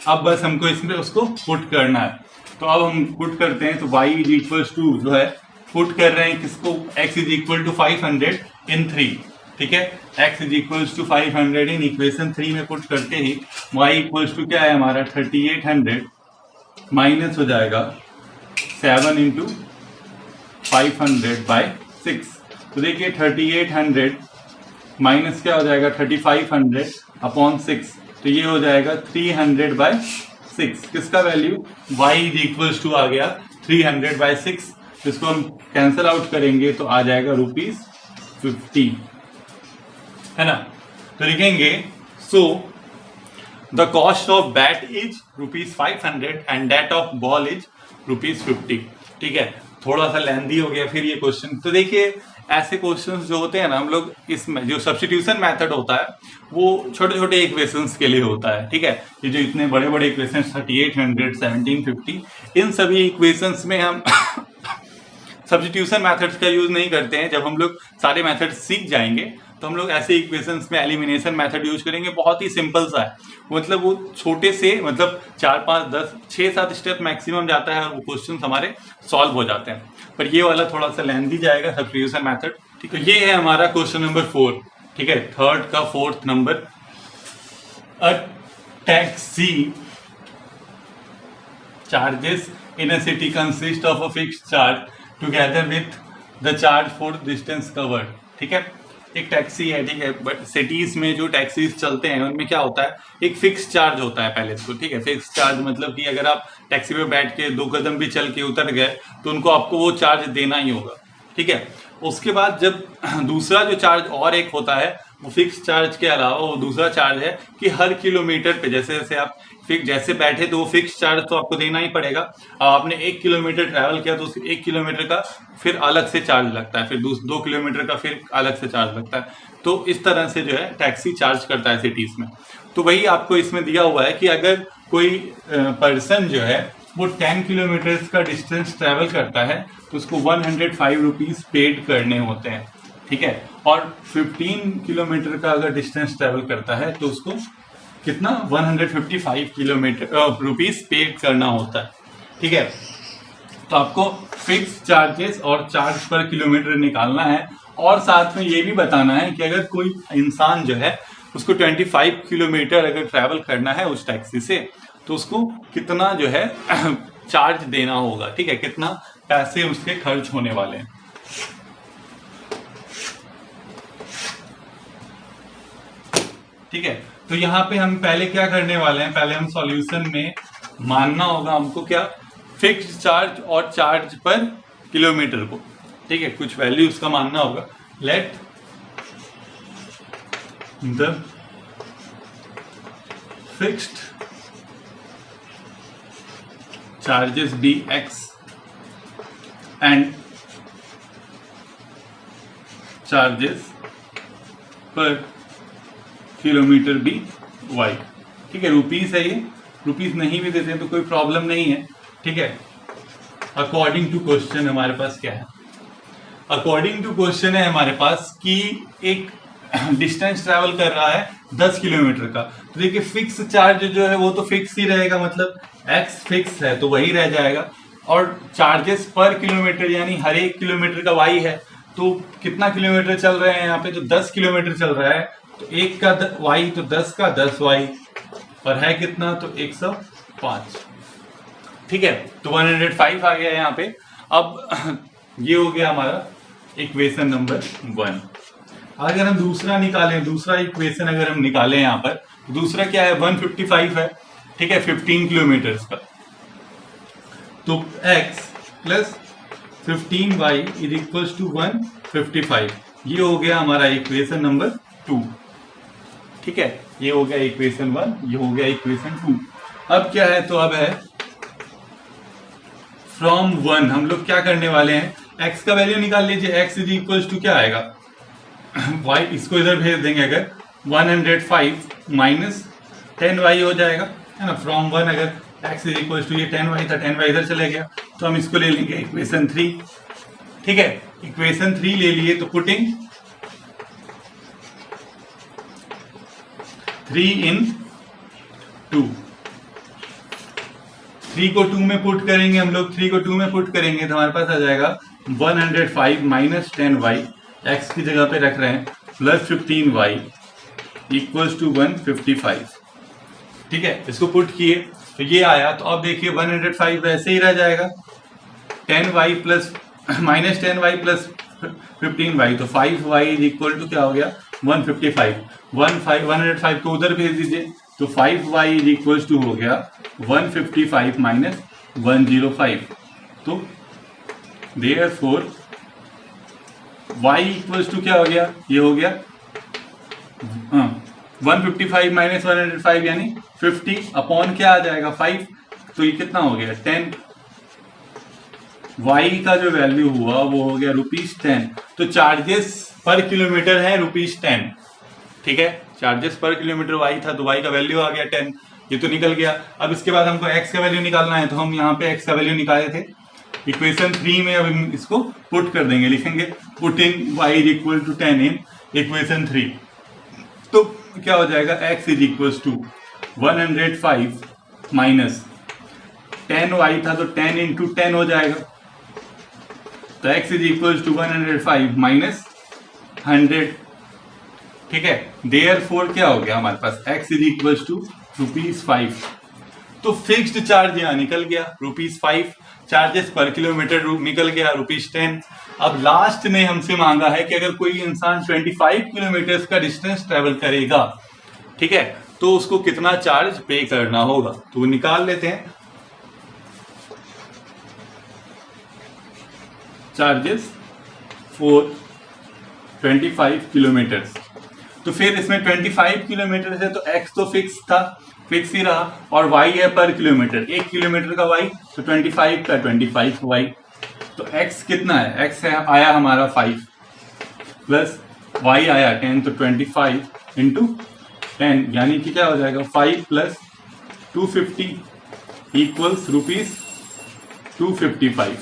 अब बस हमको इसमें उसको पुट करना है, तो अब हम पुट करते हैं तो y इज इक्वल टू जो है पुट कर रहे हैं किसको, x is equal to 500 in 3। ठीक है, x is equal to 500 in equation 3 में पुट करते ही y इक्वल टू क्या है हमारा 3800 माइनस हो जाएगा 7 इंटू 500 बाई 6। तो देखिए 3800 माइनस क्या हो जाएगा 3500 अपॉन 6, तो ये हो जाएगा 300 बाई 6। किसका value, y is equals to आ गया 300 बाई 6। इसको हम कैंसल आउट करेंगे तो आ जाएगा ₹50, है ना। तो लिखेंगे so the cost of bat is ₹500 and that of ball is ₹50। ठीक है, थोड़ा सा लेंदी हो गया फिर ये क्वेश्चन। तो देखिए ऐसे क्वेश्चंस जो होते हैं ना, हम लोग इसमें जो सब्स्टिट्यूशन मेथड होता है वो छोटे छोटे इक्वेशंस के लिए होता है। ठीक है, ये जो इतने बड़े बड़े इक्वेशंस 3800 1750 इन सभी इक्वेशंस में हम सब्स्टिट्यूशन मेथड्स का यूज नहीं करते हैं। जब हम लोग सारे मेथड सीख जाएंगे तो हम लोग ऐसे इक्वेशंस में एलिमिनेशन मेथड यूज करेंगे। बहुत ही सिंपल सा है, मतलब वो छोटे से मतलब 4 5 10 6 7 स्टेप मैक्सिमम जाता है और वो क्वेश्चन हमारे सॉल्व हो जाते हैं। पर ये वाला थोड़ा सा लेंथी जाएगा सब्स्टिट्यूशन मेथड। ठीक है, ये है हमारा क्वेश्चन नंबर 4। ठीक है, थर्ड का 4th number, a taxi charges in a city consist of a fixed charge together with the charge for distance covered। ठीक है, एक टैक्सी है, ठीक है, बट सिटीज में जो टैक्सीज चलते हैं उनमें क्या होता है, एक फिक्स चार्ज होता है पहले तो, ठीक है। फिक्स चार्ज मतलब कि अगर आप टैक्सी पे बैठ के 2 कदम भी चल के उतर गए तो उनको आपको वो चार्ज देना ही होगा, ठीक है। उसके बाद जब दूसरा जो चार्ज और एक होता है, वो फिक्स चार्ज के अलावा वो दूसरा चार्ज है कि हर किलोमीटर पे जैसे जैसे आप जैसे बैठे तो वो फिक्स चार्ज तो आपको देना ही पड़ेगा। अब आपने 1 किलोमीटर ट्रैवल किया तो उस 1 किलोमीटर का फिर अलग से चार्ज लगता है, फिर 2 किलोमीटर का फिर अलग से चार्ज लगता है। तो इस तरह से जो है टैक्सी चार्ज करता है सिटीज में। तो वही आपको इसमें दिया हुआ है कि अगर कोई पर्सन जो है वो 10 किलोमीटर का डिस्टेंस ट्रैवल करता है तो उसको 105 रुपीज पेड करने होते हैं, ठीक है। और 15 किलोमीटर का अगर डिस्टेंस ट्रैवल करता है तो उसको कितना 155 किलोमीटर रुपीज पेड करना होता है, ठीक है। तो आपको फिक्स चार्जेस और चार्ज पर किलोमीटर निकालना है, और साथ में ये भी बताना है कि अगर कोई इंसान जो है उसको 25 किलोमीटर अगर ट्रैवल करना है उस टैक्सी से तो उसको कितना जो है चार्ज देना होगा, ठीक है, कितना पैसे उसके खर्च होने वाले हैं। ठीक है, तो यहाँ पे हम पहले क्या करने वाले हैं, पहले हम सॉल्यूशन में मानना होगा हमको क्या, फिक्स चार्ज और चार्ज पर किलोमीटर को, ठीक है, कुछ वैल्यू उसका मानना होगा। Let the fixed charges be x and charges per kilometre be y, ठीक है। रुपीस है ये, रुपीस नहीं भी देते हैं तो कोई प्रॉब्लम नहीं है, ठीक है। अकॉर्डिंग टू क्वेश्चन हमारे पास क्या है, अकॉर्डिंग टू क्वेश्चन है हमारे पास कि एक डिस्टेंस ट्रैवल कर रहा है 10 किलोमीटर का, तो देखिए फिक्स चार्ज जो है वो तो फिक्स ही रहेगा, मतलब एक्स फिक्स है तो वही रह जाएगा, और चार्जेस पर किलोमीटर यानी हर एक किलोमीटर का वाई है, तो कितना किलोमीटर चल रहे हैं यहाँ पे, तो 10 किलोमीटर चल रहा है, तो एक का वाई तो 10 का 10 वाई, और है कितना, तो 105, ठीक है। तो 105 आ गया यहाँ पे। अब ये हो गया हमारा इक्वेशन नंबर 1। अगर हम दूसरा निकालें, दूसरा इक्वेशन अगर हम निकालें यहाँ पर, दूसरा क्या है, 155 है, ठीक है, 15 किलोमीटर का, तो x plus 15y is equal to 155, ये हो गया हमारा इक्वेशन नंबर 2, ठीक है। ये हो गया इक्वेशन 1, ये हो गया इक्वेशन 2। अब क्या है, तो अब है फ्रॉम 1 हम लोग क्या करने वाले हैं, x का वैल्यू निकाल लीजिए, x इज इक्वल टू क्या आएगा y, इसको इधर भेज देंगे, अगर 105 माइनस 10y हो जाएगा, है ना। फ्रॉम 1 अगर x इज इक्वल टू, ये 10y था, 10y इधर चले गया, तो हम इसको ले लेंगे इक्वेशन 3, ठीक है। इक्वेशन 3 ले लिए तो पुटिंग 3 in 2, 3 को 2 में पुट करेंगे हम लोग, 3 को 2 में पुट करेंगे तो हमारे पास आ जाएगा 105 माइनस 10y, x की जगह पे रख रहे हैं, प्लस 15y इक्वल्स टू 155, ठीक है। इसको पुट किए तो ये आया, तो अब देखिए 105 वैसे ही रह जाएगा, 10y plus minus 10y plus 15y, तो 5y इज इक्वल टू क्या हो गया 155, 105 को उधर भेज दीजिए, तो 5y इज इक्वल टू हो गया 155 माइनस 105, तो देयरफॉर y इक्वल्स टू क्या हो गया, ये हो गया 155 माइनस 105 यानी 50 अपॉन क्या आ जाएगा 5, तो ये कितना हो गया 10, y का जो वैल्यू हुआ वो हो गया ₹10, तो चार्जेस पर किलोमीटर है ₹10, ठीक है। चार्जेस पर किलोमीटर y था तो y का वैल्यू आ गया 10, ये तो निकल गया। अब इसके बाद हमको x का वैल्यू निकालना है, तो हम यहाँ पे x का वैल्यू निकाले थे इक्वेशन 3 में, अब हम इसको पुट कर देंगे, लिखेंगे put in y is equal to 10 in equation 3, तो क्या हो जाएगा x is equal to 105 minus 10y था तो 10 इंटू 10 हो जाएगा, तो x is equal to 105 minus 100, ठीक है। देयरफॉर क्या हो गया हमारे पास x इज इक्वल टू ₹5, तो फिक्स्ड चार्ज यहाँ निकल गया ₹5, चार्जेस पर किलोमीटर निकल गया ₹10। अब लास्ट में हमसे मांगा है कि अगर कोई इंसान 25 किलोमीटर का डिस्टेंस ट्रेवल करेगा, ठीक है, तो उसको कितना चार्ज पे करना होगा। तो निकाल लेते हैं चार्जेस फॉर 25 किलोमीटर। तो फिर इसमें 25 किलोमीटर है तो x तो फिक्स ही रहा, और y है पर किलोमीटर, 1 किलोमीटर का y, तो 25 का 25y। तो x कितना है, x है आया हमारा 5 प्लस y आया 10, तो 25 इंटू 10 यानी कि क्या हो जाएगा 5 प्लस 250 इक्वल्स ₹255।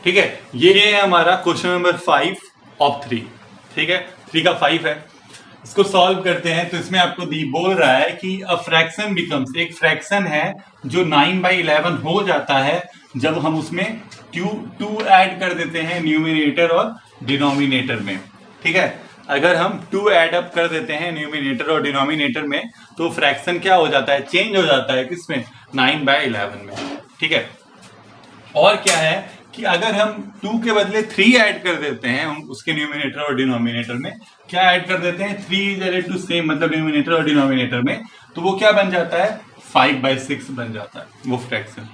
ठीक है, ये है हमारा क्वेश्चन नंबर 5 ऑफ 3। ठीक है, 3 का 5 है। इसको सॉल्व करते हैं तो इसमें आपको बोल रहा है कि अ फ्रैक्शन बिकम्स, एक फ्रैक्शन है जो 9/11 हो जाता है जब हम उसमें 2 ऐड कर देते हैं न्यूमिनेटर और डिनोमिनेटर में। ठीक है, अगर हम 2 ऐड अप कर देते हैं न्यूमिनेटर और डिनोमिनेटर में तो फ्रैक्शन क्या हो जाता है, चेंज हो जाता है किसमें, 9/11 में। ठीक है, और क्या है कि अगर हम 2 के बदले 3 ऐड कर देते हैं उसके न्यूमिनेटर और डिनोमिनेटर में, क्या ऐड कर देते हैं 3 इज इक्वल टू सेम, मतलब न्यूमिनेटर और डिनोमिनेटर में, तो वो क्या बन जाता है 5/6 बन जाता है वो फ्रैक्शन।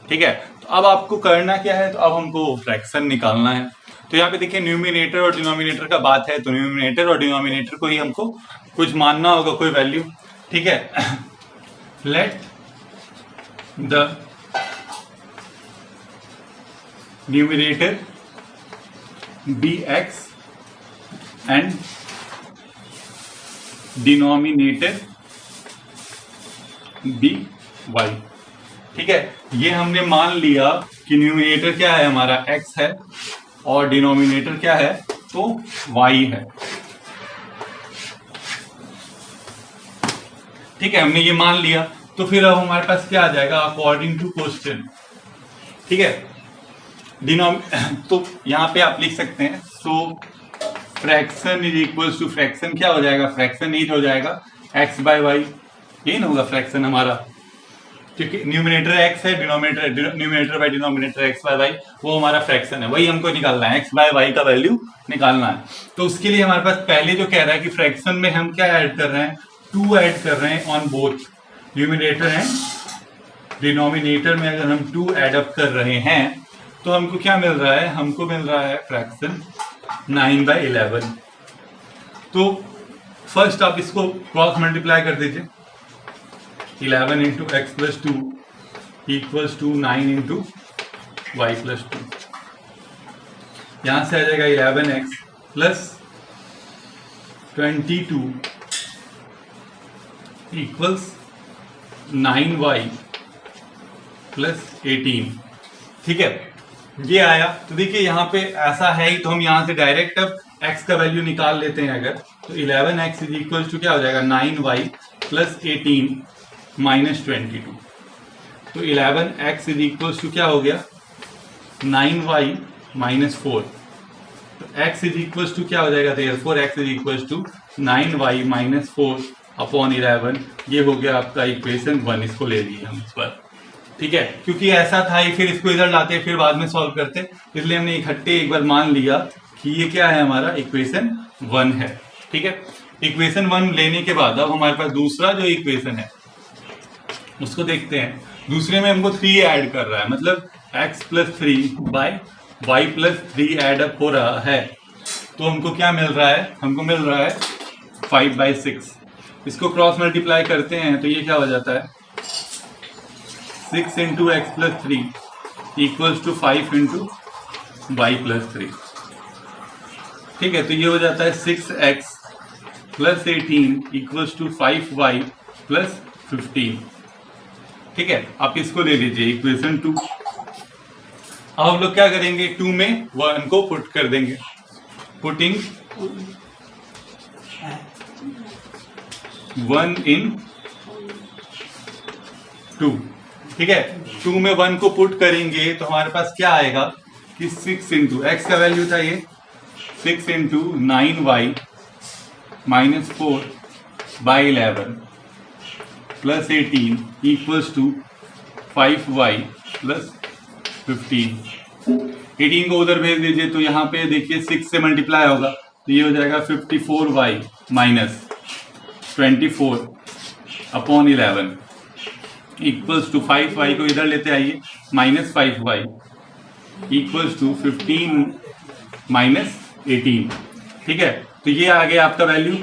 ठीक है, तो अब आपको करना क्या है, तो अब हमको फ्रैक्शन निकालना है। तो यहाँ पे देखिए न्यूमिनेटर और डिनोमिनेटर का बात है, तो न्यूमिनेटर और डिनोमिनेटर को ही हमको कुछ मानना होगा, कोई वैल्यू। ठीक है, let the numerator be x and denominator be y। ठीक है, ये हमने मान लिया कि न्यूमिनेटर क्या है हमारा x है और डिनोमिनेटर क्या है, तो y है। ठीक है, हमने ये मान लिया, तो फिर अब हमारे पास क्या आ जाएगा अकॉर्डिंग टू क्वेश्चन। ठीक है, तो यहां पे आप लिख सकते हैं, so fraction is equals to, fraction क्या हो जाएगा, फ्रैक्शन इज हो जाएगा x/y, ये ना होगा फ्रैक्शन हमारा, क्योंकि न्यूमिनेटर x है, न्यूमिनेटर बाय डिनोमिनेटर x/y, वो हमारा फ्रैक्शन है, वही हमको निकालना है, x/y का वैल्यू निकालना है। तो उसके लिए हमारे पास पहले जो कह रहा है कि फ्रैक्शन में हम क्या ऐड कर रहे हैं, 2 ऐड कर रहे हैं on both numerator and denominator में। अगर हम 2 ऐड अप कर रहे हैं तो हमको क्या मिल रहा है, हमको मिल रहा है फ्रैक्शन 9/11। तो फर्स्ट आप इसको क्रॉस मल्टीप्लाई कर दीजिए, 11 into x plus 2 equals to 9 into y plus 2। यहां से आ जाएगा 11x plus 22 equals 9y plus 18। ठीक है, ये आया। तो देखिए यहाँ पे ऐसा है ही, तो हम यहाँ से डायरेक्ट अब x का वैल्यू निकाल लेते हैं अगर, तो 11x इज इक्वल टू क्या हो जाएगा 9y प्लस 18 माइनस 22। तो 11x इज इक्वल टू क्या हो गया 9y माइनस 4। तो x इज इक्वल टू क्या हो जाएगा, therefore x is equal to 9y minus 4 upon 11। ये हो गया आपका इक्वेशन 1। इसको ले लिए हम इस पर। ठीक है, क्योंकि ऐसा था ही, फिर इसको इधर लाते फिर बाद में सॉल्व करते, इसलिए हमने इकट्ठे एक बार मान लिया कि ये क्या है हमारा इक्वेशन 1 है। ठीक है, इक्वेशन 1 लेने के बाद अब हमारे पास दूसरा जो इक्वेशन है उसको देखते हैं। दूसरे में हमको 3 ऐड कर रहा है, मतलब x plus 3 by y plus 3 add up हो रहा है। तो हमको क्या मिल रहा है, हमको मिल रहा है 5/6। इसको क्रॉस मल्टीप्लाई करते हैं तो ये क्या हो जाता है 6 into x plus 3 equals to 5 into y plus 3। ठीक है, तो ये हो जाता है 6x plus 18 equals to 5y plus 15। ठीक है, आप इसको ले लीजिए इक्वेशन 2। अब हम लोग क्या करेंगे, 2 में 1 को पुट कर देंगे, पुटिंग 1 इन 2। ठीक है, 2 में 1 को पुट करेंगे तो हमारे पास क्या आएगा कि 6 इंटू एक्स का वैल्यू था ये 6 into 9y minus 4 by 11 plus 18 equals to 5y plus 15। 18 को उधर भेज दीजिए तो यहाँ पे देखिए 6 से मल्टीप्लाई होगा तो ये हो जाएगा 54y minus 24 upon 11 equals to 5y को इधर लेते आइए minus 5y equals to 15 minus 18। ठीक है, तो ये आ गया आपका वैल्यू।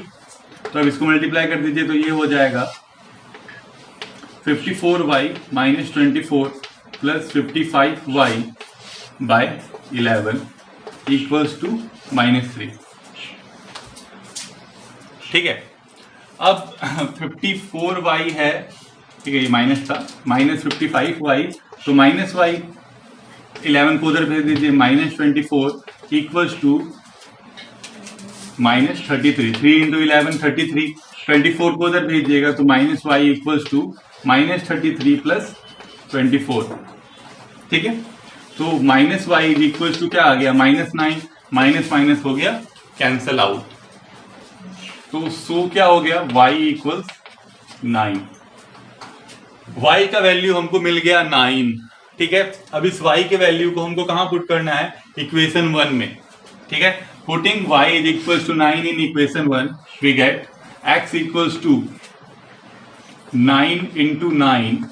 तो अब इसको मल्टीप्लाई कर दीजिए तो ये हो जाएगा 54y minus 24 plus 55y by 11 equals to -3। ठीक है, अब 54y है, ठीक है, ये माइनस था, माइनस 55y तो माइनस y 11 को उधर भेज दीजिए माइनस 24 इक्वल्स टू -33। 3 इंटू 11 33, 24 को उधर भेजिएगा तो minus y equals to -33 plus 24। ठीक है, तो माइनस y इक्वल्स टू क्या आ गया -9, माइनस माइनस हो गया कैंसल आउट। तो सो क्या हो गया y इक्वल्स 9। y का वैल्यू हमको मिल गया 9। ठीक है, अब इस y के वैल्यू को हमको कहां पुट करना है, इक्वेशन 1 में। ठीक है, putting y is equals to 9 in equation 1 we get x equals to 9 into 9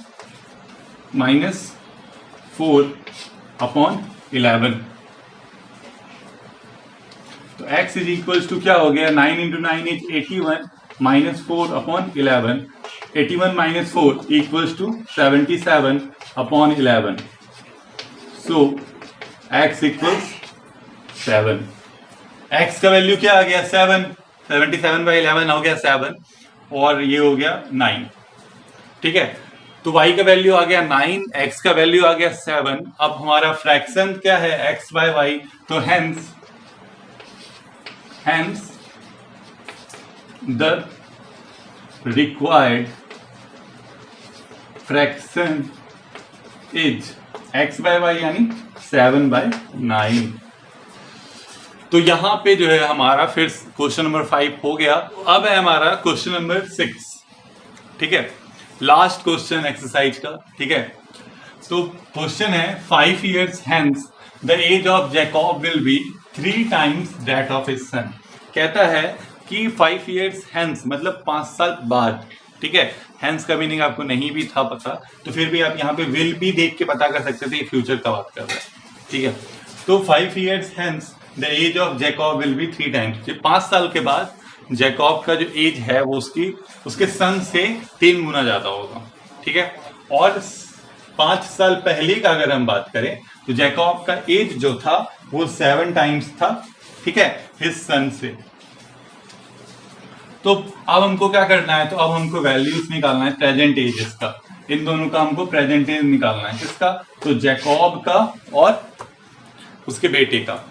minus 4 upon 11। तो x इज इक्वल्स टू क्या हो गया, 9 into 9 is 81 minus 4 upon 11। 81 minus 4 equals to 77 upon 11। So x equals 7। x का value क्या आ गया 7, 77 by 11 हो गया 7 और ये हो गया 9। ठीक है, तो y का वैल्यू आ गया 9, x का वैल्यू आ गया 7। अब हमारा फ्रैक्शन क्या है x बाय y, तो hence the required fraction is x by y यानी 7 बाय 9। तो यहां पे जो है हमारा फिर क्वेश्चन नंबर 5 हो गया। अब है हमारा क्वेश्चन नंबर 6। ठीक है, लास्ट क्वेश्चन एक्सरसाइज का। ठीक है, तो क्वेश्चन है 5 years hence the age of Jacob will be 3 times that of his son। कहता है कि 5 years hence मतलब 5 साल बाद। ठीक है, hence का मीनिंग आपको नहीं भी था पता तो फिर भी आप यहाँ पे will भी देख के पता कर सकते थे फ्यूचर का बात कर रहे हैं। ठीक है, तो 5 years hence the age of Jacob will be 3 times। 5 साल के बाद जैकॉब का जो एज है वो उसके सन से 3 गुना ज्यादा होगा। ठीक है, और 5 साल पहले का अगर हम बात करें तो जैकॉब का एज जो था वो 7 टाइम्स था। ठीक है, हिज सन से। तो अब हमको क्या करना है, तो अब हमको वैल्यूज निकालना है प्रेजेंट एज इसका। इन दोनों का हमको प्रेजेंट एज निकालना है, किसका, तो जैकॉब का और उसके बेटे का।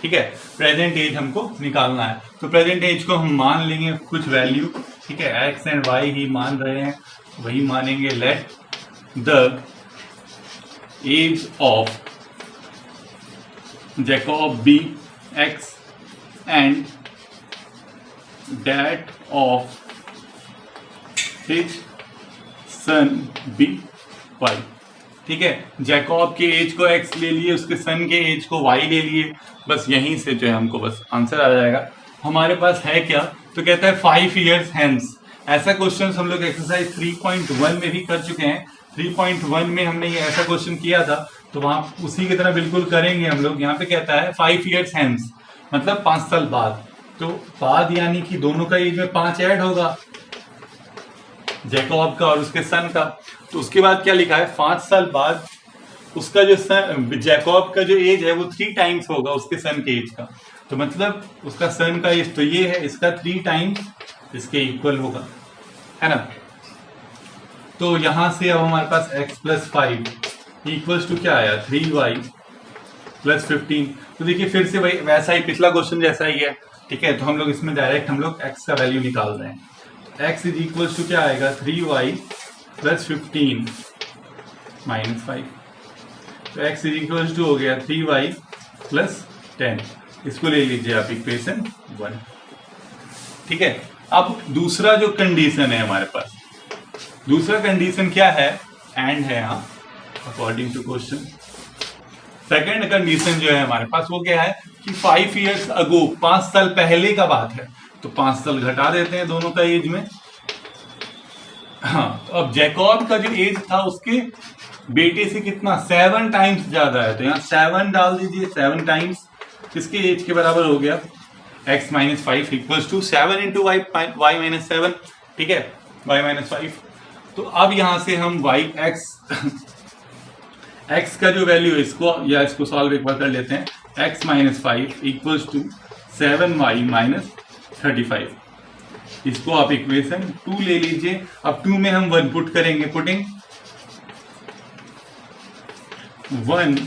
ठीक है, प्रेजेंट एज हमको निकालना है। तो प्रेजेंट एज को हम मान लेंगे कुछ वैल्यू। ठीक है, एक्स एंड वाई ही मान रहे हैं, वही मानेंगे। Let the age of Jacob be x and that of his son be y. ठीक है, जैकॉब के एज को x ले लिए, उसके सन के एज को y ले लिए। बस यहीं से जो है हमको बस आंसर आ जाएगा। हमारे पास है क्या, तो कहता है 5 years hence। ऐसा क्वेश्चन हम लोग एक्सरसाइज 3.1 में भी कर चुके हैं। 3.1 में हमने ये ऐसा क्वेश्चन किया था तो वहां उसी की तरह बिल्कुल करेंगे हम लोग। यहाँ पे कहता है 5 years hence मतलब 5 साल बाद। तो बाद यानी कि दोनों का एज में 5 ऐड होगा, जैकॉब का और उसके सन का। तो उसके बाद क्या लिखा है, 5 साल बाद उसका जो सन जैकॉब का जो एज है वो 3 टाइम्स होगा उसके सन के एज का। तो मतलब उसका सन का एज तो ये है, इसका 3 टाइम्स इसके इक्वल होगा, है ना। तो यहां से अब हमारे पास x प्लस 5 इक्वल्स टू क्या आया, 3y प्लस 15। तो देखिए फिर से वही वैसा ही पिछला क्वेश्चन जैसा ही है। ठीक है, तो हम लोग इसमें डायरेक्ट हम लोग x का वैल्यू निकाल रहे हैं। x इज इक्वल्स टू क्या आएगा, 3y प्लस 15 माइनस 5। तो x इज इक्वल्स टू हो गया 3y प्लस 10। इसको ले लीजिए आप इक्वेशन 1। ठीक है, अब दूसरा जो कंडीशन है हमारे पास, दूसरा कंडीशन क्या है, एंड है यहाँ according to question. Second condition जो है हमारे पास वो क्या है कि 5 years अगो, 5 साल पहले का बात है, तो 5 साल घटा देते हैं दोनों का एज में। हाँ, तो अब जैकब का जो एज था उसके बेटे से कितना 7 टाइम्स ज्यादा है, तो यहाँ 7 डाल दीजिए, 7 टाइम्स किसके एज के बराबर हो गया, x minus 5 equals to 7 into y minus 7, ठीक है, y माइनस 5। तो अब यहां से हम y x का जो वैल्यू है इसको या इसको सॉल्व एक बार कर लेते हैं, x minus 5 equals to 7y minus 35। इसको आप इक्वेशन 2 ले लीजिए। अब 2 में हम 1 पुट करेंगे, पुटिंग 1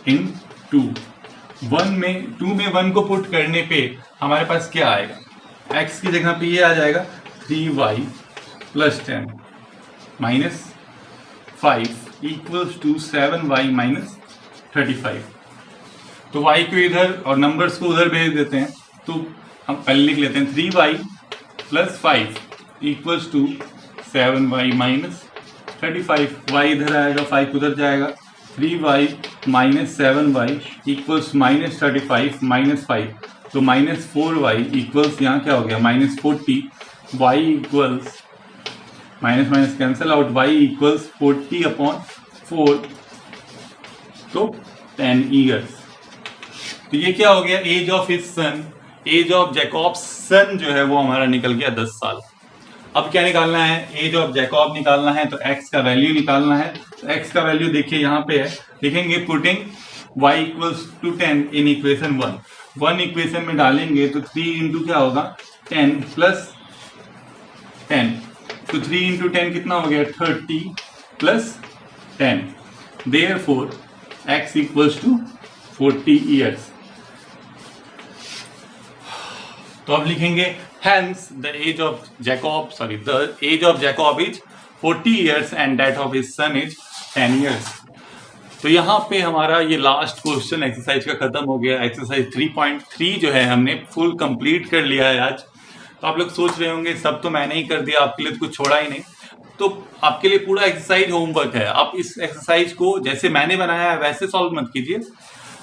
इन 2, 2 में 1 को पुट करने पे हमारे पास क्या आएगा, x की जगह पे ये आ जाएगा 3y plus 10 minus 5 equals to 7y minus 35। तो y को इधर और नंबर्स को उधर भेज देते हैं, तो हम पहले लिख लेते हैं 3y plus 5 equals to 7y minus 35। y इधर आएगा, 5 उधर जाएगा, 3y minus 7y equals minus 35 minus 5, तो माइनस 4y इक्वल्स यहाँ क्या हो गया minus 40, y equals minus minus cancel out, y equals 40 upon 4, तो 10 ईयर्स। तो ये क्या हो गया, age of his son, age of Jacob son जो है वो हमारा निकल गया 10 साल। अब क्या निकालना है, एज ऑफ जैकब निकालना है, तो x का वैल्यू निकालना है। तो x का वैल्यू देखिए यहाँ पे है, लिखेंगे putting y equals to 10 in equation 1 equation में डालेंगे तो 3 इंटू क्या होगा 10 प्लस 10, तो 3 इंटू 10 कितना हो गया 30 plus 10, therefore x equals to 40 years. तो अब लिखेंगे hence the age of Jacob is 40 years and that of his son is 10 years। तो यहाँ पे हमारा ये लास्ट क्वेश्चन एक्सरसाइज का खत्म हो गया। एक्सरसाइज 3.3 जो है हमने फुल कंप्लीट कर लिया है आज। तो आप लोग सोच रहे होंगे सब तो मैंने ही कर दिया, आपके लिए तो कुछ छोड़ा ही नहीं। तो आपके लिए पूरा एक्सरसाइज होमवर्क है। आप इस एक्सरसाइज को जैसे मैंने बनाया है वैसे सॉल्व मत कीजिए।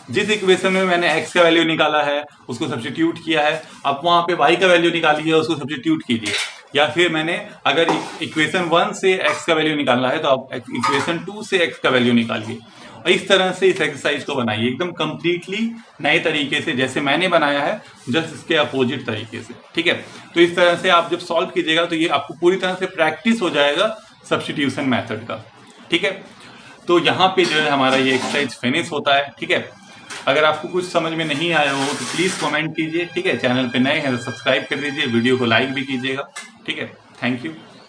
जिस इक्वेशन में मैंने x का वैल्यू निकाला है उसको सब्स्टिट्यूट किया है, आप वहां पे y का वैल्यू निकाली है उसको सब्स्टिट्यूट कीजिए। या फिर मैंने अगर इक्वेशन 1 से x का वैल्यू निकालना है तो आप इक्वेशन 2 से x का वैल्यू निकालिए। और इस तरह से इस एक्सरसाइज को बनाइए एकदम कंप्लीटली नए तरीके से, जैसे मैंने बनाया है जस्ट इसके अपोजिट तरीके से, ठीक है। तो इस तरह से आप जब सॉल्व कीजिएगा तो ये आपको पूरी तरह से प्रैक्टिस हो जाएगा सब्स्टिट्यूशन मेथड का, ठीक है। तो यहाँ पे जो है हमारा ये एक्सरसाइज फिनिश होता है, ठीक है। अगर आपको कुछ समझ में नहीं आया हो तो प्लीज कमेंट कीजिए, ठीक है। चैनल पे नए हैं तो सब्सक्राइब कर दीजिए, वीडियो को लाइक भी कीजिएगा, ठीक है। Thank you.